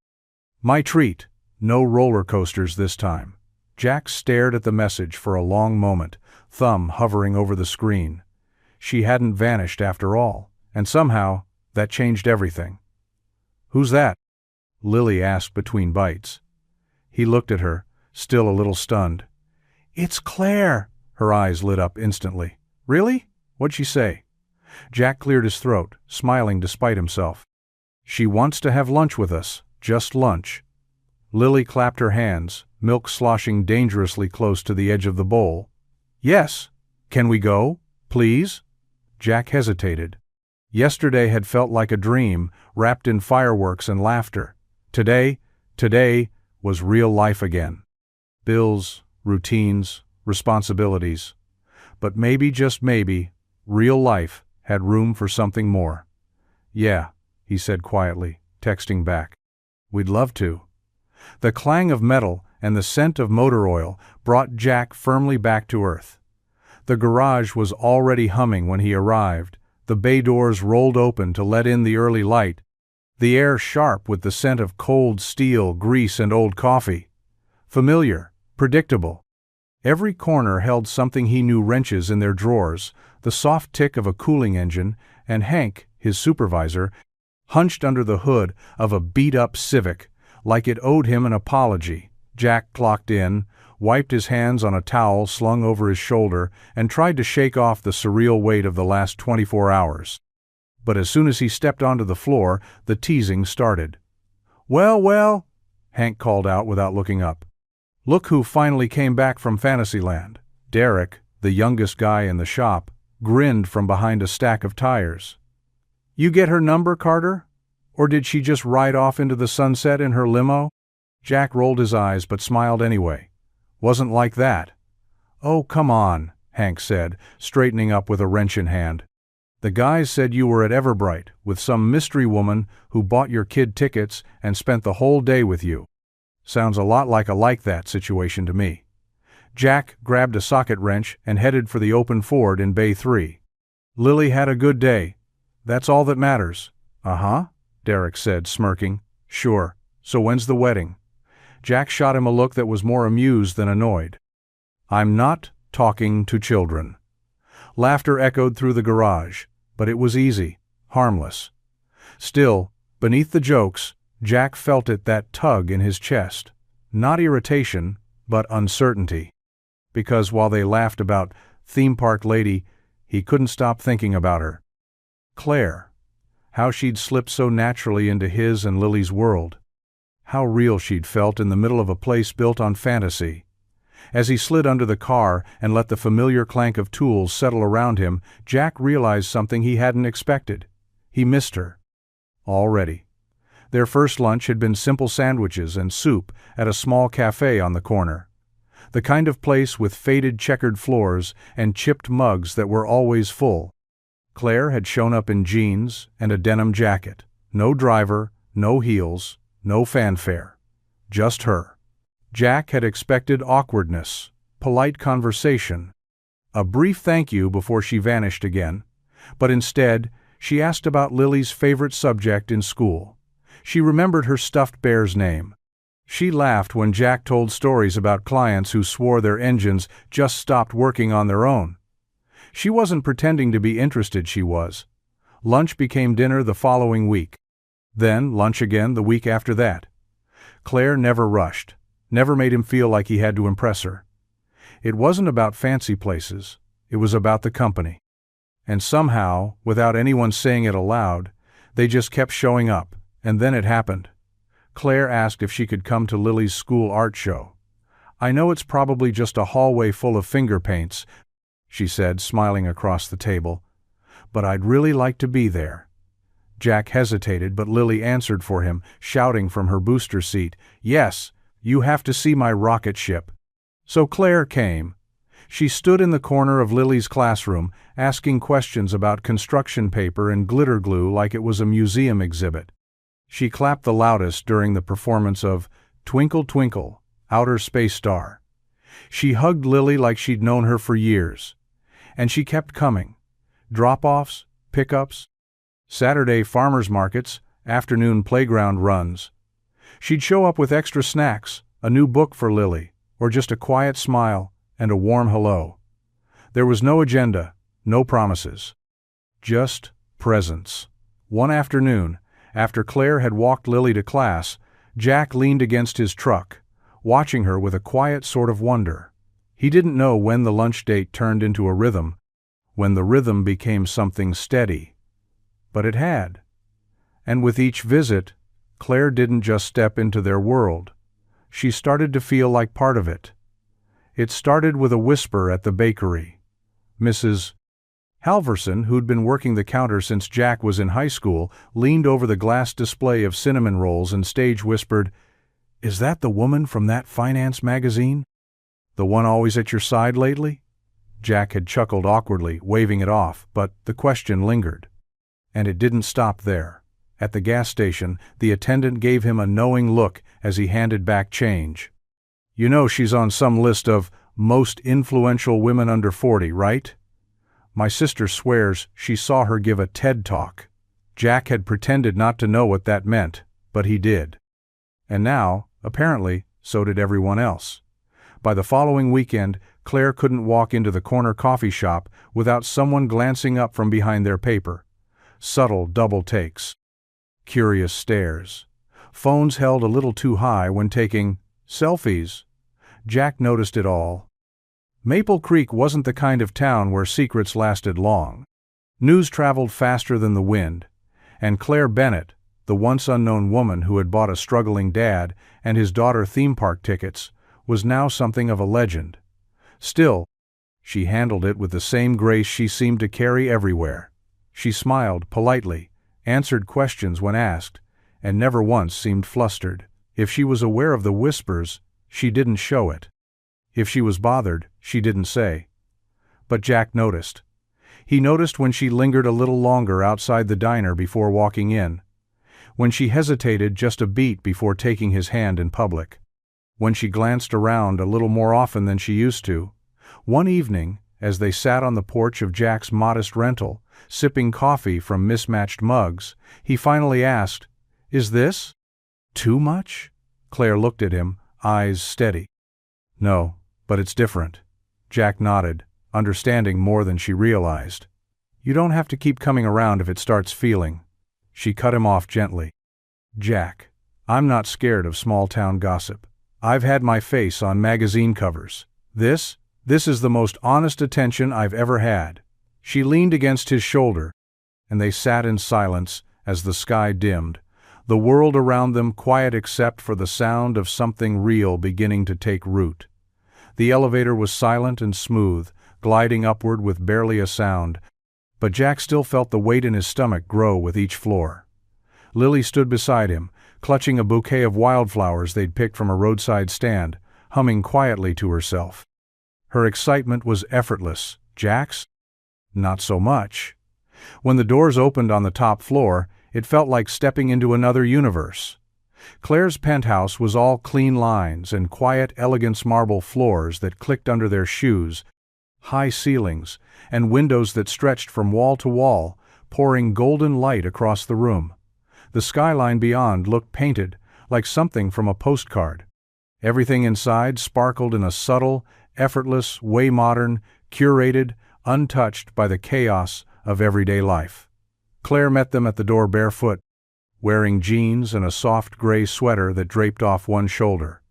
My treat. No roller coasters this time. Jack stared at the message for a long moment, thumb hovering over the screen. She hadn't vanished after all, and somehow, that changed everything. Who's that? Lily asked between bites. He looked at her, still a little stunned. "It's Claire!" Her eyes lit up instantly. "Really? What'd she say?" Jack cleared his throat, smiling despite himself. "She wants to have lunch with us, just lunch." Lily clapped her hands, milk sloshing dangerously close to the edge of the bowl. "Yes. Can we go, please?" Jack hesitated. Yesterday had felt like a dream, wrapped in fireworks and laughter. Today was real life again. Bills, routines, responsibilities. But maybe, just maybe, real life had room for something more. "Yeah," he said quietly, texting back. "We'd love to." The clang of metal and the scent of motor oil brought Jack firmly back to earth. The garage was already humming when he arrived, the bay doors rolled open to let in the early light, the air sharp with the scent of cold steel, grease, and old coffee. Familiar, predictable. Every corner held something he knew: wrenches in their drawers, the soft tick of a cooling engine, and Hank, his supervisor, hunched under the hood of a beat-up Civic, like it owed him an apology. Jack clocked in, wiped his hands on a towel slung over his shoulder, and tried to shake off the surreal weight of the last 24 hours. But as soon as he stepped onto the floor, the teasing started. "Well, well," Hank called out without looking up. "Look who finally came back from Fantasyland." Derek, the youngest guy in the shop, grinned from behind a stack of tires. "You get her number, Carter? Or did she just ride off into the sunset in her limo?" Jack rolled his eyes but smiled anyway. "Wasn't like that." "Oh, come on," Hank said, straightening up with a wrench in hand. "The guys said you were at Everbright with some mystery woman who bought your kid tickets and spent the whole day with you. Sounds a lot like a like that situation to me." Jack grabbed a socket wrench and headed for the open Ford in Bay 3. "Lily had a good day. That's all that matters." "Uh-huh," Derek said, smirking. "Sure. So when's the wedding?" Jack shot him a look that was more amused than annoyed. "I'm not talking to children." Laughter echoed through the garage, but it was easy, harmless. Still, beneath the jokes, Jack felt that tug in his chest. Not irritation, but uncertainty. Because while they laughed about theme park lady, he couldn't stop thinking about her. Claire. How she'd slipped so naturally into his and Lily's world. How real she'd felt in the middle of a place built on fantasy. As he slid under the car and let the familiar clank of tools settle around him, Jack realized something he hadn't expected. He missed her. Already. Their first lunch had been simple sandwiches and soup at a small cafe on the corner. The kind of place with faded checkered floors and chipped mugs that were always full. Claire had shown up in jeans and a denim jacket. No driver, no heels, no fanfare. Just her. Jack had expected awkwardness, polite conversation, a brief thank you before she vanished again, but instead, she asked about Lily's favorite subject in school. She remembered her stuffed bear's name. She laughed when Jack told stories about clients who swore their engines just stopped working on their own. She wasn't pretending to be interested, she was. Lunch became dinner the following week. Then lunch again the week after that. Claire never rushed, never made him feel like he had to impress her. It wasn't about fancy places, it was about the company. And somehow, without anyone saying it aloud, they just kept showing up, and then it happened. Claire asked if she could come to Lily's school art show. "I know it's probably just a hallway full of finger paints," she said, smiling across the table, "but I'd really like to be there." Jack hesitated, but Lily answered for him, shouting from her booster seat, "Yes, you have to see my rocket ship." So Claire came. She stood in the corner of Lily's classroom, asking questions about construction paper and glitter glue like it was a museum exhibit. She clapped the loudest during the performance of Twinkle Twinkle, Outer Space Star. She hugged Lily like she'd known her for years. And she kept coming. Drop-offs, pickups, Saturday farmers markets, afternoon playground runs. She'd show up with extra snacks, a new book for Lily, or just a quiet smile and a warm hello. There was no agenda, no promises. Just presence. One afternoon, after Claire had walked Lily to class, Jack leaned against his truck, watching her with a quiet sort of wonder. He didn't know when the lunch date turned into a rhythm, when the rhythm became something steady. But it had. And with each visit, Claire didn't just step into their world. She started to feel like part of it. It started with a whisper at the bakery. Mrs. Halverson, who'd been working the counter since Jack was in high school, leaned over the glass display of cinnamon rolls and stage whispered, "Is that the woman from that finance magazine? The one always at your side lately?" Jack had chuckled awkwardly, waving it off, but the question lingered. And it didn't stop there. At the gas station, the attendant gave him a knowing look as he handed back change. "You know she's on some list of most influential women under 40, right? My sister swears she saw her give a TED Talk." Jack had pretended not to know what that meant, but he did. And now, apparently, so did everyone else. By the following weekend, Claire couldn't walk into the corner coffee shop without someone glancing up from behind their paper. Subtle double takes. Curious stares. Phones held a little too high when taking selfies. Jack noticed it all. Maple Creek wasn't the kind of town where secrets lasted long. News traveled faster than the wind, and Claire Bennett, the once unknown woman who had bought a struggling dad and his daughter theme park tickets, was now something of a legend. Still, she handled it with the same grace she seemed to carry everywhere. She smiled politely, answered questions when asked, and never once seemed flustered. If she was aware of the whispers, she didn't show it. If she was bothered, she didn't say. But Jack noticed. He noticed when she lingered a little longer outside the diner before walking in, when she hesitated just a beat before taking his hand in public, when she glanced around a little more often than she used to. One evening, as they sat on the porch of Jack's modest rental, sipping coffee from mismatched mugs, he finally asked, "Is this too much?" Claire looked at him, eyes steady. "No, but it's different." Jack nodded, understanding more than she realized. "You don't have to keep coming around if it starts feeling." She cut him off gently. "Jack, I'm not scared of small-town gossip. I've had my face on magazine covers. This is the most honest attention I've ever had." She leaned against his shoulder, and they sat in silence as the sky dimmed, the world around them quiet except for the sound of something real beginning to take root. The elevator was silent and smooth, gliding upward with barely a sound, but Jack still felt the weight in his stomach grow with each floor. Lily stood beside him, clutching a bouquet of wildflowers they'd picked from a roadside stand, humming quietly to herself. Her excitement was effortless. Jack's? Not so much. When the doors opened on the top floor, it felt like stepping into another universe. Claire's penthouse was all clean lines and quiet, elegant marble floors that clicked under their shoes, high ceilings, and windows that stretched from wall to wall, pouring golden light across the room. The skyline beyond looked painted, like something from a postcard. Everything inside sparkled in a subtle, effortless way, modern, curated, untouched by the chaos of everyday life. Claire met them at the door barefoot, wearing jeans and a soft gray sweater that draped off one shoulder.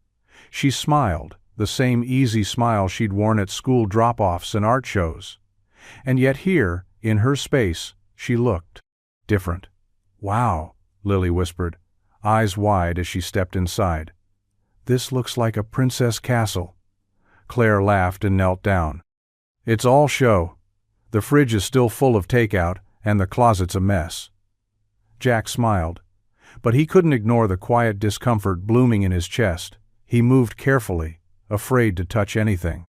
She smiled, the same easy smile she'd worn at school drop-offs and art shows. And yet here, in her space, she looked different. "Wow," Lily whispered, eyes wide as she stepped inside. "This looks like a princess castle." Claire laughed and knelt down. "It's all show. The fridge is still full of takeout, and the closet's a mess." Jack smiled, but he couldn't ignore the quiet discomfort blooming in his chest. He moved carefully, afraid to touch anything.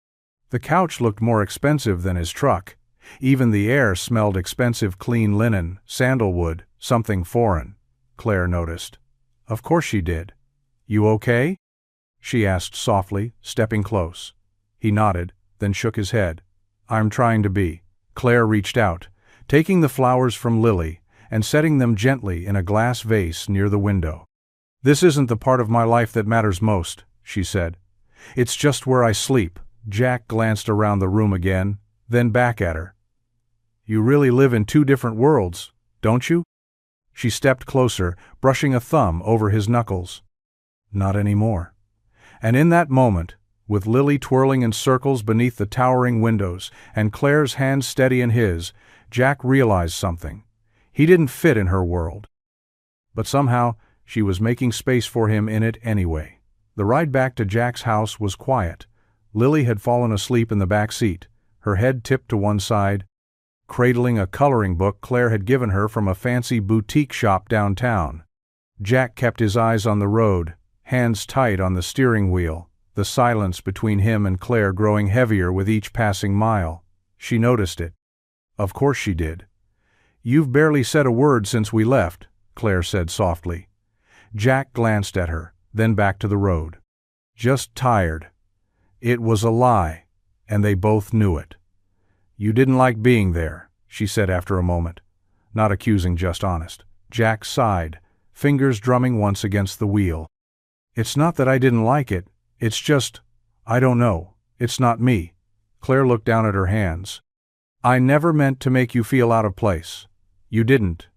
The couch looked more expensive than his truck. Even the air smelled expensive clean linen, sandalwood, something foreign, Claire noticed. Of course she did. "You okay?" she asked softly, stepping close. He nodded, then shook his head. "I'm trying to be." Claire reached out, taking the flowers from Lily and setting them gently in a glass vase near the window. "This isn't the part of my life that matters most," she said. "It's just where I sleep." Jack glanced around the room again, then back at her. "You really live in two different worlds, don't you?" She stepped closer, brushing a thumb over his knuckles. "Not anymore." And in that moment, with Lily twirling in circles beneath the towering windows and Claire's hand steady in his, Jack realized something. He didn't fit in her world. But somehow, she was making space for him in it anyway. The ride back to Jack's house was quiet. Lily had fallen asleep in the back seat, her head tipped to one side, cradling a coloring book Claire had given her from a fancy boutique shop downtown. Jack kept his eyes on the road, hands tight on the steering wheel, the silence between him and Claire growing heavier with each passing mile. She noticed it. Of course she did. "You've barely said a word since we left," Claire said softly. Jack glanced at her, then back to the road. "Just tired." It was a lie, and they both knew it. "You didn't like being there," she said after a moment. Not accusing, just honest. Jack sighed, fingers drumming once against the wheel. "It's not that I didn't like it, it's just, I don't know, it's not me." Claire looked down at her hands. "I never meant to make you feel out of place." "You didn't,"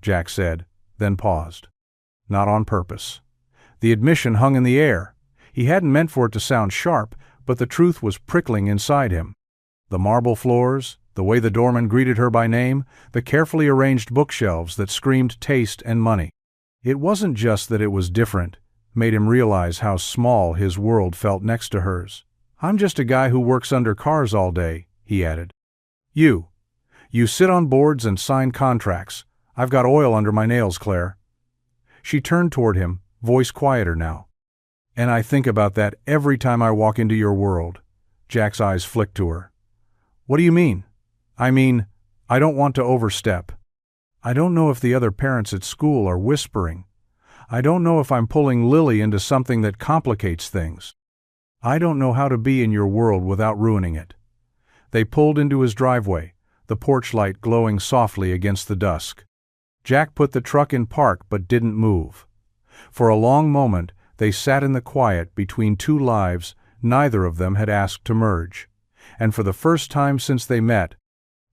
Jack said, then paused. Not on purpose. The admission hung in the air. He hadn't meant for it to sound sharp, but the truth was prickling inside him. The marble floors, the way the doorman greeted her by name, the carefully arranged bookshelves that screamed taste and money. It wasn't just that it was different, made him realize how small his world felt next to hers. "I'm just a guy who works under cars all day," he added. You sit on boards and sign contracts. I've got oil under my nails, Claire." She turned toward him, voice quieter now. "And I think about that every time I walk into your world." Jack's eyes flicked to her. "What do you mean?" "I mean, I don't want to overstep. I don't know if the other parents at school are whispering. I don't know if I'm pulling Lily into something that complicates things. I don't know how to be in your world without ruining it." They pulled into his driveway, the porch light glowing softly against the dusk. Jack put the truck in park but didn't move. For a long moment, they sat in the quiet between two lives neither of them had asked to merge. And for the first time since they met,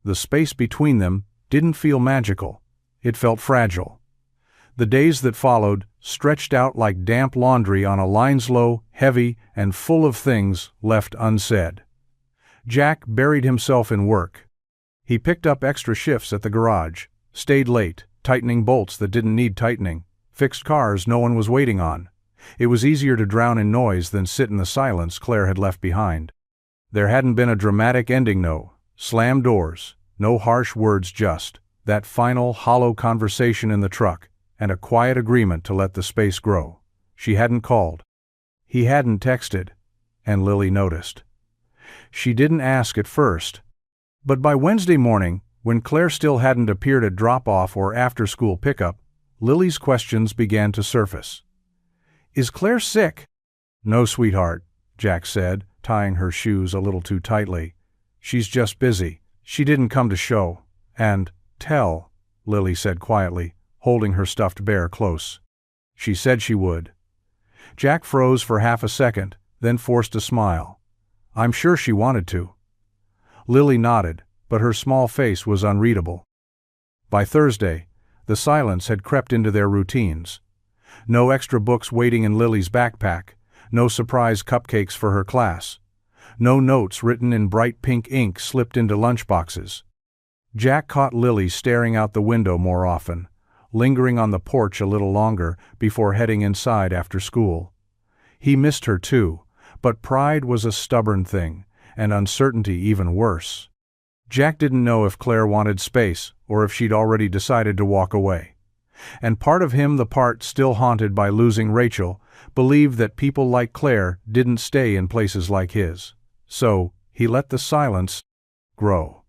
the space between them didn't feel magical. It felt fragile. The days that followed stretched out like damp laundry on a lineslow, heavy, and full of things left unsaid. Jack buried himself in work. He picked up extra shifts at the garage, stayed late, tightening bolts that didn't need tightening, fixed cars no one was waiting on. It was easier to drown in noise than sit in the silence Claire had left behind. There hadn't been a dramatic ending, no slammed doors, no harsh words, just that final, hollow conversation in the truck, and a quiet agreement to let the space grow. She hadn't called. He hadn't texted, and Lily noticed. She didn't ask at first. But by Wednesday morning, when Claire still hadn't appeared at drop-off or after-school pickup, Lily's questions began to surface. "Is Claire sick?" "No, sweetheart," Jack said, tying her shoes a little too tightly. "She's just busy. She didn't come to show and tell," Lily said quietly, holding her stuffed bear close. "She said she would." Jack froze for half a second, then forced a smile. "I'm sure she wanted to." Lily nodded, but her small face was unreadable. By Thursday, the silence had crept into their routines. No extra books waiting in Lily's backpack, no surprise cupcakes for her class, no notes written in bright pink ink slipped into lunchboxes. Jack caught Lily staring out the window more often, lingering on the porch a little longer before heading inside after school. He missed her too, but pride was a stubborn thing, and uncertainty even worse. Jack didn't know if Claire wanted space or if she'd already decided to walk away. And part of him, the part still haunted by losing Rachel, believed that people like Claire didn't stay in places like his. So, he let the silence grow.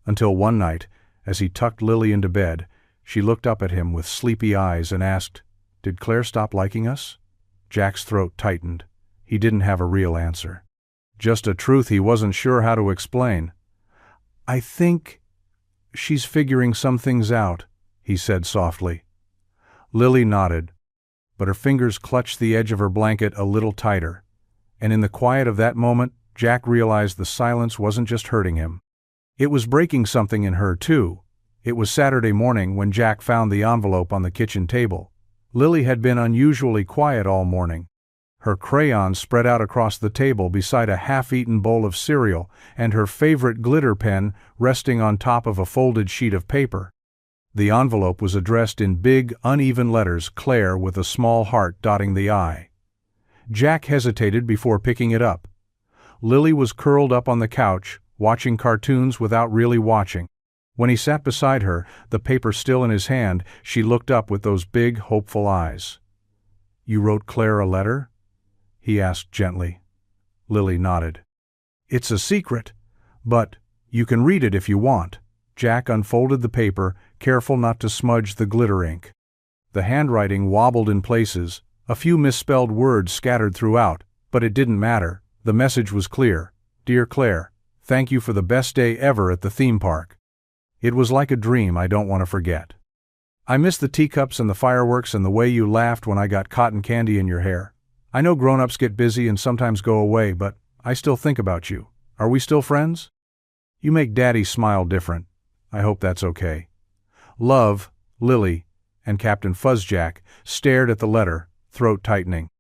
Until one night, as he tucked Lily into bed, she looked up at him with sleepy eyes and asked, "Did Claire stop liking us?" Jack's throat tightened. He didn't have a real answer. Just a truth he wasn't sure how to explain. "I think she's figuring some things out," he said softly. Lily nodded, but her fingers clutched the edge of her blanket a little tighter. And in the quiet of that moment, Jack realized the silence wasn't just hurting him. It was breaking something in her, too. It was Saturday morning when Jack found the envelope on the kitchen table. Lily had been unusually quiet all morning. her crayons spread out across the table beside a half-eaten bowl of cereal, and her favorite glitter pen resting on top of a folded sheet of paper. The envelope was addressed in big, uneven letters, Claire, with a small heart dotting the I. Jack hesitated before picking it up. Lily was curled up on the couch, watching cartoons without really watching. When he sat beside her, the paper still in his hand, she looked up with those big, hopeful eyes. "You wrote Claire a letter?" he asked gently. Lily nodded. "It's a secret, but you can read it if you want." Jack unfolded the paper, careful not to smudge the glitter ink. The handwriting wobbled in places, a few misspelled words scattered throughout, but it didn't matter. The message was clear. "Dear Claire, thank you for the best day ever at the theme park. It was like a dream I don't want to forget. I miss the teacups and the fireworks and the way you laughed when I got cotton candy in your hair. I know grown-ups get busy and sometimes go away, but I still think about you. Are we still friends? You make Daddy smile different. I hope that's okay. Love, Lily," and Captain Fuzzjack stared at the letter, throat tightening.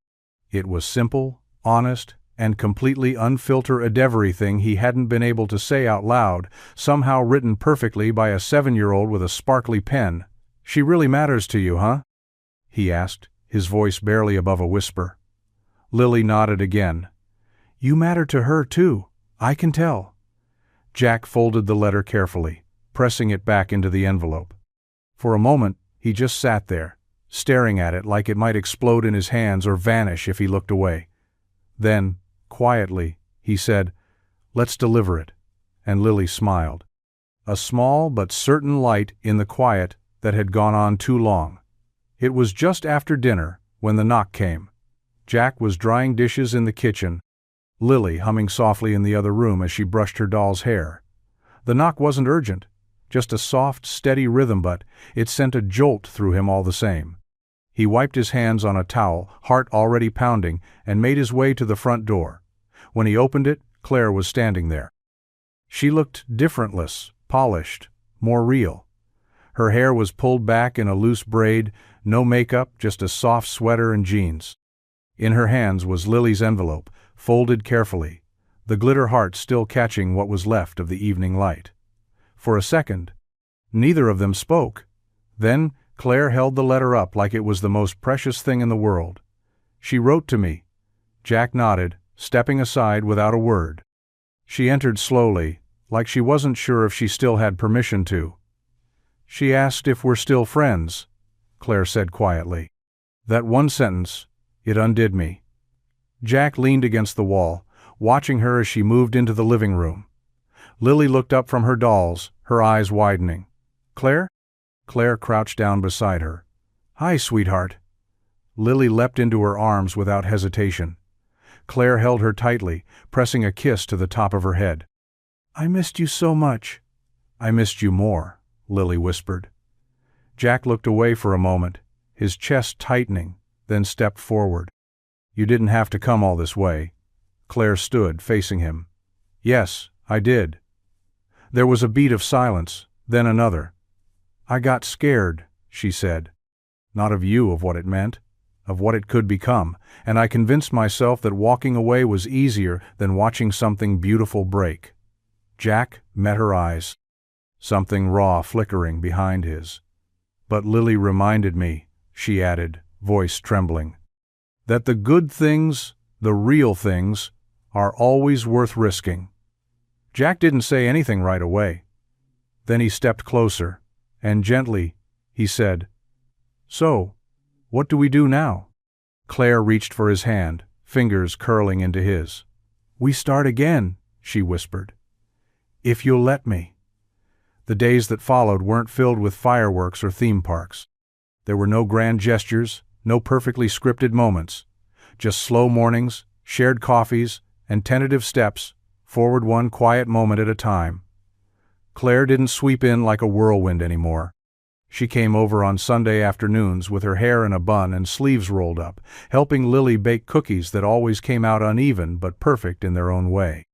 It was simple, honest, and completely unfiltered everything he hadn't been able to say out loud, somehow written perfectly by a 7-year-old with a sparkly pen. "She really matters to you, huh?" he asked, his voice barely above a whisper. Lily nodded again. "You matter to her, too. I can tell." Jack folded the letter carefully, pressing it back into the envelope. For a moment, he just sat there, staring at it like it might explode in his hands or vanish if he looked away. Then, quietly, he said, "Let's deliver it," and Lily smiled. A small but certain light in the quiet that had gone on too long. It was just after dinner when the knock came. Jack was drying dishes in the kitchen, Lily humming softly in the other room as she brushed her doll's hair. The knock wasn't urgent, just a soft, steady rhythm, but it sent a jolt through him all the same. He wiped his hands on a towel, heart already pounding, and made his way to the front door. When he opened it, Claire was standing there. She looked differentless, polished, more real. Her hair was pulled back in a loose braid, no makeup, just a soft sweater and jeans. In her hands was Lily's envelope, folded carefully, the glitter heart still catching what was left of the evening light. For a second, neither of them spoke. Then Claire held the letter up like it was the most precious thing in the world. "She wrote to me." Jack nodded, stepping aside without a word. She entered slowly, like she wasn't sure if she still had permission to. "She asked if we're still friends," Claire said quietly. That one sentence, it undid me. Jack leaned against the wall, watching her as she moved into the living room. Lily looked up from her dolls, her eyes widening. "Claire?" Claire crouched down beside her. "Hi, sweetheart." Lily leapt into her arms without hesitation. Claire held her tightly, pressing a kiss to the top of her head. "I missed you so much." "I missed you more," Lily whispered. Jack looked away for a moment, his chest tightening, then stepped forward. "You didn't have to come all this way." Claire stood, facing him. "Yes, I did." There was a beat of silence, then another. "I got scared," she said. "Not of you, of what it meant, of what it could become, and I convinced myself that walking away was easier than watching something beautiful break." Jack met her eyes, something raw flickering behind his. "But Lily reminded me," she added, voice trembling, "that the good things, the real things, are always worth risking." Jack didn't say anything right away. Then he stepped closer, and gently, he said, "So, what do we do now?" Claire reached for his hand, fingers curling into his. "We start again," she whispered. "If you'll let me." The days that followed weren't filled with fireworks or theme parks. There were no grand gestures, no perfectly scripted moments, just slow mornings, shared coffees, and tentative steps, forward one quiet moment at a time. Claire didn't sweep in like a whirlwind anymore. She came over on Sunday afternoons with her hair in a bun and sleeves rolled up, helping Lily bake cookies that always came out uneven but perfect in their own way.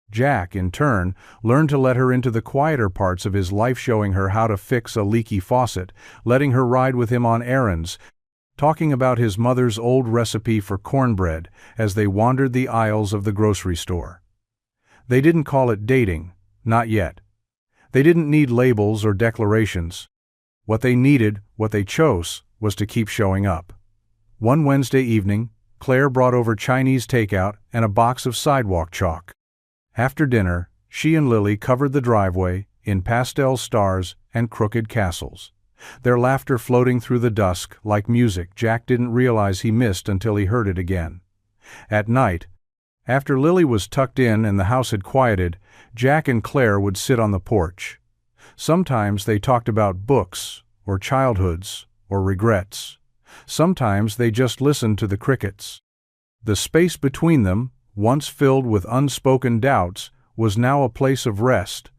Jack, in turn, learned to let her into the quieter parts of his life, showing her how to fix a leaky faucet, letting her ride with him on errands, talking about his mother's old recipe for cornbread as they wandered the aisles of the grocery store. They didn't call it dating, not yet. They didn't need labels or declarations. What they needed, what they chose, was to keep showing up. One Wednesday evening, Claire brought over Chinese takeout and a box of sidewalk chalk. After dinner, she and Lily covered the driveway in pastel stars and crooked castles, their laughter floating through the dusk like music Jack didn't realize he missed until he heard it again. At night, after Lily was tucked in and the house had quieted, Jack and Claire would sit on the porch. Sometimes they talked about books, or childhoods, or regrets. Sometimes they just listened to the crickets. The space between them, once filled with unspoken doubts, was now a place of rest.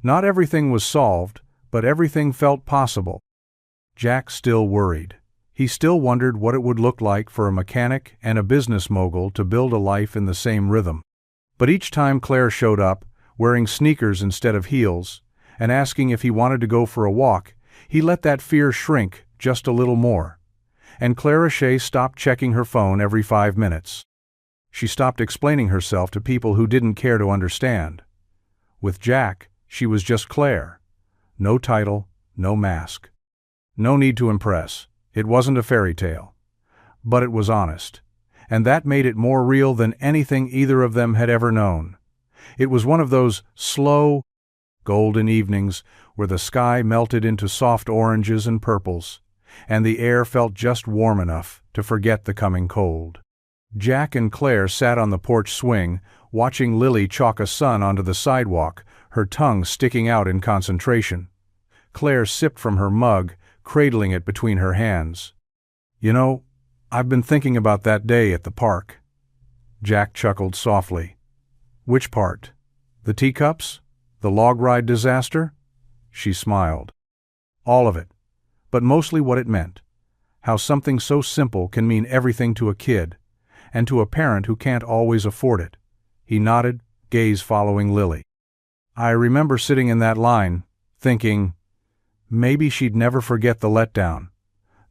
Not everything was solved, but everything felt possible. Jack still worried. He still wondered what it would look like for a mechanic and a business mogul to build a life in the same rhythm. But each time Claire showed up, wearing sneakers instead of heels, and asking if he wanted to go for a walk, he let that fear shrink just a little more. And Clara Shea stopped checking her phone every 5 minutes. She stopped explaining herself to people who didn't care to understand. With Jack, she was just Claire. No title, no mask. No need to impress. It wasn't a fairy tale. But it was honest. And that made it more real than anything either of them had ever known. It was one of those slow, golden evenings where the sky melted into soft oranges and purples, and the air felt just warm enough to forget the coming cold. Jack and Claire sat on the porch swing, watching Lily chalk a sun onto the sidewalk, her tongue sticking out in concentration. Claire sipped from her mug, cradling it between her hands. "You know, I've been thinking about that day at the park." Jack chuckled softly. "Which part? The teacups? The log ride disaster?" She smiled. "All of it, but mostly what it meant. How something so simple can mean everything to a kid, and to a parent who can't always afford it." He nodded, gaze following Lily. "I remember sitting in that line, thinking, maybe she'd never forget the letdown.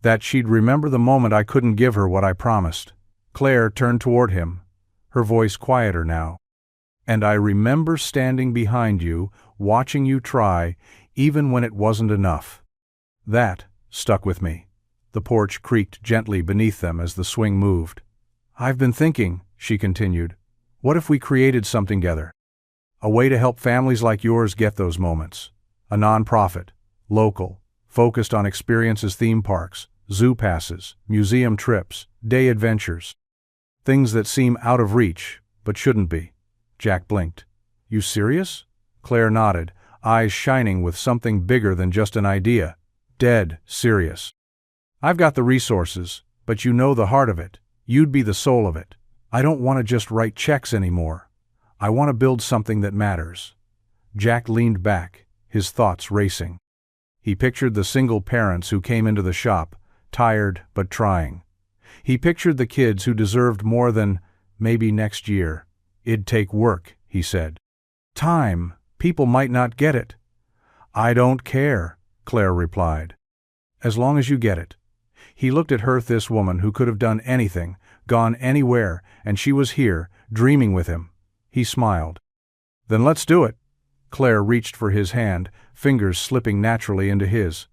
That she'd remember the moment I couldn't give her what I promised." Claire turned toward him, her voice quieter now. "And I remember standing behind you, watching you try, even when it wasn't enough. That stuck with me." The porch creaked gently beneath them as the swing moved. "I've been thinking," she continued, "what if we created something together? A way to help families like yours get those moments. A nonprofit, local, focused on experiences, theme parks, zoo passes, museum trips, day adventures. Things that seem out of reach, but shouldn't be." Jack blinked. "You serious?" Claire nodded, eyes shining with something bigger than just an idea. "Dead serious. I've got the resources, but you know the heart of it. You'd be the soul of it. I don't want to just write checks anymore. I want to build something that matters." Jack leaned back, his thoughts racing. He pictured the single parents who came into the shop, tired but trying. He pictured the kids who deserved more than, maybe next year. "It'd take work," he said. "Time. People might not get it." "I don't care," Claire replied. "As long as you get it." He looked at her, this woman who could have done anything, gone anywhere, and she was here, dreaming with him. He smiled. "Then let's do it." Claire reached for his hand, fingers slipping naturally into his.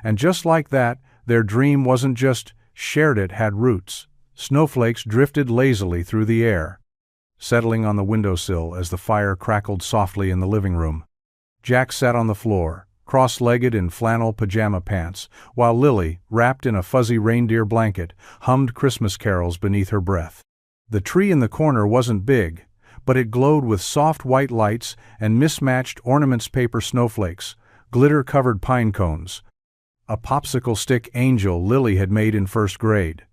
And just like that, their dream wasn't just shared, it had roots. Snowflakes drifted lazily through the air, settling on the windowsill as the fire crackled softly in the living room. Jack sat on the floor, cross-legged in flannel pajama pants, while Lily, wrapped in a fuzzy reindeer blanket, hummed Christmas carols beneath her breath. The tree in the corner wasn't big, but it glowed with soft white lights and mismatched ornaments, paper snowflakes, glitter-covered pine cones. A popsicle stick angel Lily had made in first grade.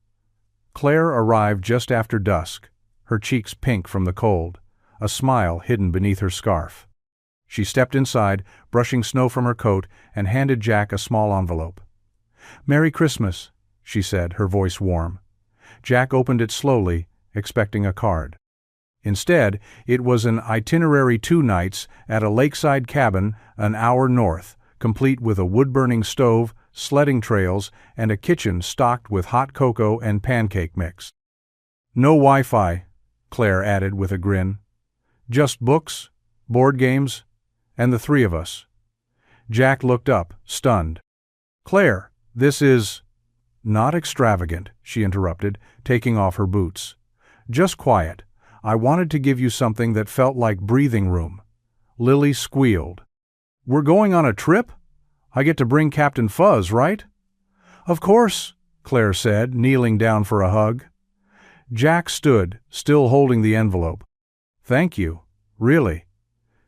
Claire arrived just after dusk, her cheeks pink from the cold, a smile hidden beneath her scarf. She stepped inside, brushing snow from her coat, and handed Jack a small envelope. "Merry Christmas," she said, her voice warm. Jack opened it slowly, expecting a card. Instead, it was an itinerary 2 nights at a lakeside cabin an hour north, complete with a wood-burning stove, sledding trails, and a kitchen stocked with hot cocoa and pancake mix. "No Wi-Fi," Claire added with a grin. "Just books, board games, and the three of us." Jack looked up, stunned. "Claire, this is—" "Not extravagant," she interrupted, taking off her boots. "Just quiet. I wanted to give you something that felt like breathing room." Lily squealed. "We're going on a trip? I get to bring Captain Fuzz, right?" "Of course," Claire said, kneeling down for a hug. Jack stood, still holding the envelope. "Thank you. Really."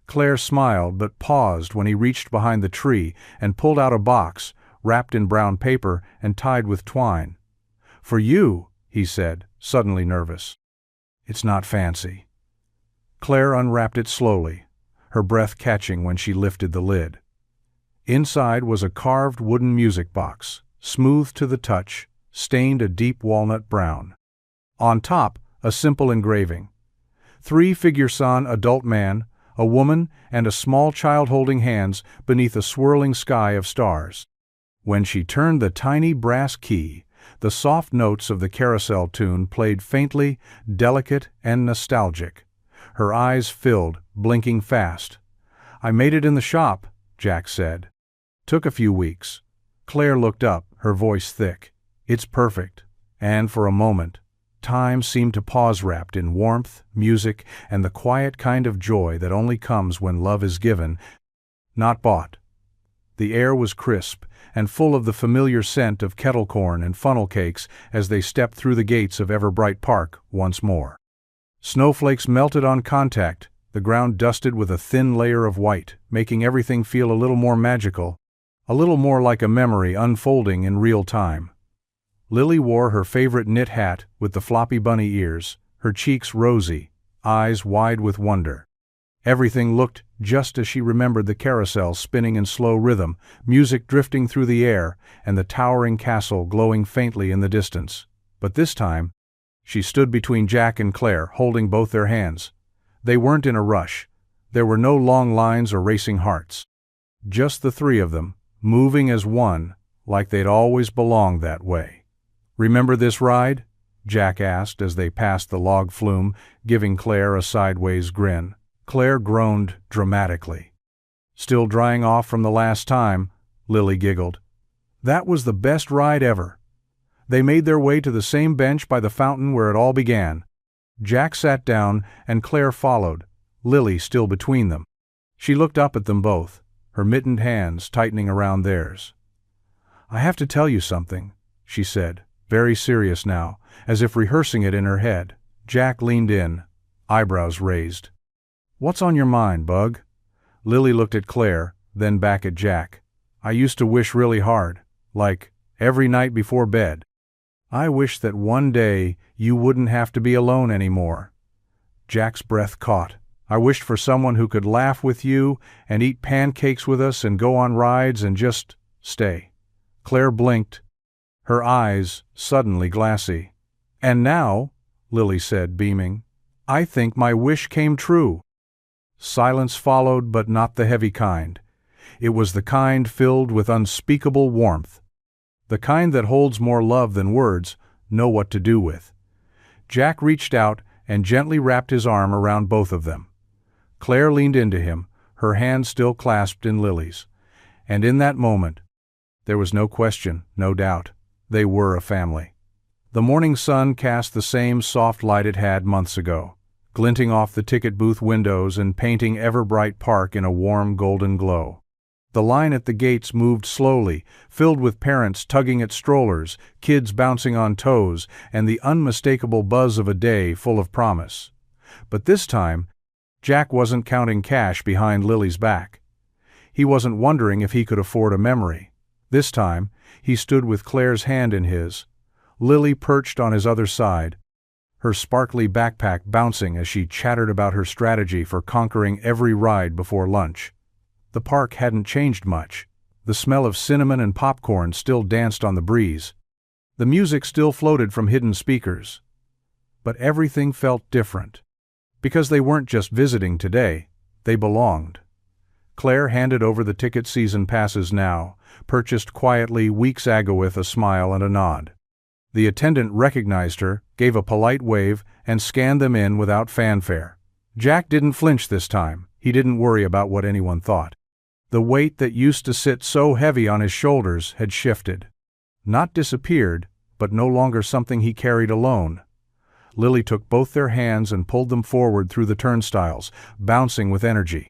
Claire smiled but paused when he reached behind the tree and pulled out a box, wrapped in brown paper and tied with twine. "For you," he said, suddenly nervous. "It's not fancy." Claire unwrapped it slowly, her breath catching when she lifted the lid. Inside was a carved wooden music box, smooth to the touch, stained a deep walnut brown. On top, a simple engraving. 3-figure-san adult man, a woman, and a small child holding hands beneath a swirling sky of stars. When she turned the tiny brass key, the soft notes of the carousel tune played faintly, delicate and nostalgic. Her eyes filled, blinking fast. "I made it in the shop," Jack said. "Took a few weeks." Claire looked up, her voice thick. "It's perfect." And for a moment, time seemed to pause, wrapped in warmth, music, and the quiet kind of joy that only comes when love is given, not bought. The air was crisp and full of the familiar scent of kettle corn and funnel cakes as they stepped through the gates of Everbright Park once more. Snowflakes melted on contact, the ground dusted with a thin layer of white, making everything feel a little more magical, a little more like a memory unfolding in real time. Lily wore her favorite knit hat with the floppy bunny ears, her cheeks rosy, eyes wide with wonder. Everything looked just as she remembered, the carousel spinning in slow rhythm, music drifting through the air, and the towering castle glowing faintly in the distance. But this time, she stood between Jack and Claire, holding both their hands. They weren't in a rush. There were no long lines or racing hearts. Just the three of them, moving as one, like they'd always belonged that way. "Remember this ride?" Jack asked as they passed the log flume, giving Claire a sideways grin. Claire groaned dramatically. "Still drying off from the last time," Lily giggled. "That was the best ride ever." They made their way to the same bench by the fountain where it all began. Jack sat down and Claire followed, Lily still between them. She looked up at them both, her mittened hands tightening around theirs. "I have to tell you something," she said, very serious now, as if rehearsing it in her head. Jack leaned in, eyebrows raised. "What's on your mind, Bug?" Lily looked at Claire, then back at Jack. "I used to wish really hard, like every night before bed. I wish that one day you wouldn't have to be alone anymore." Jack's breath caught. "I wished for someone who could laugh with you and eat pancakes with us and go on rides and just stay." Claire blinked, her eyes suddenly glassy. "And now," Lily said, beaming, "I think my wish came true." Silence followed, but not the heavy kind. It was the kind filled with unspeakable warmth. The kind that holds more love than words know what to do with. Jack reached out and gently wrapped his arm around both of them. Claire leaned into him, her hand still clasped in Lily's. And in that moment, there was no question, no doubt, they were a family. The morning sun cast the same soft light it had months ago, glinting off the ticket booth windows and painting Everbright Park in a warm golden glow. The line at the gates moved slowly, filled with parents tugging at strollers, kids bouncing on toes, and the unmistakable buzz of a day full of promise. But this time, Jack wasn't counting cash behind Lily's back. He wasn't wondering if he could afford a memory. This time, he stood with Claire's hand in his, Lily perched on his other side, her sparkly backpack bouncing as she chattered about her strategy for conquering every ride before lunch. The park hadn't changed much. The smell of cinnamon and popcorn still danced on the breeze. The music still floated from hidden speakers. But everything felt different. Because they weren't just visiting today, they belonged. Claire handed over the ticket season passes now, purchased quietly weeks ago with a smile and a nod. The attendant recognized her, gave a polite wave, and scanned them in without fanfare. Jack didn't flinch this time. He didn't worry about what anyone thought. The weight that used to sit so heavy on his shoulders had shifted. Not disappeared, but no longer something he carried alone. Lily took both their hands and pulled them forward through the turnstiles, bouncing with energy.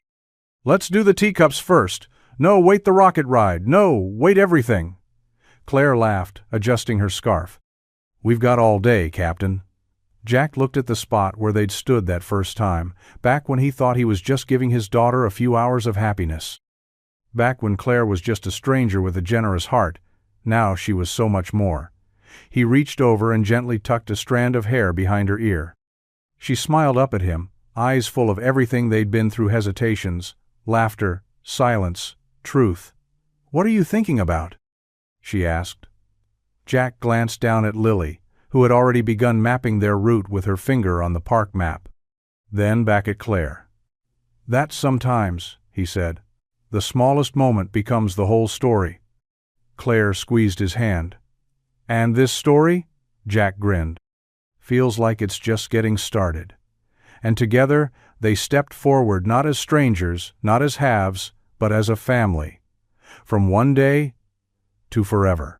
"Let's do the teacups first. No, wait the rocket ride. No, wait everything." Claire laughed, adjusting her scarf. "We've got all day, Captain." Jack looked at the spot where they'd stood that first time, back when he thought he was just giving his daughter a few hours of happiness. Back when Claire was just a stranger with a generous heart, now she was so much more. He reached over and gently tucked a strand of hair behind her ear. She smiled up at him, eyes full of everything they'd been through: hesitations, laughter, silence, truth. "What are you thinking about?" she asked. Jack glanced down at Lily, who had already begun mapping their route with her finger on the park map. Then back at Claire. "That sometimes," he said, "the smallest moment becomes the whole story." Claire squeezed his hand. "And this story?" Jack grinned. "Feels like it's just getting started." And together they stepped forward, not as strangers, not as halves, but as a family. From one day to forever.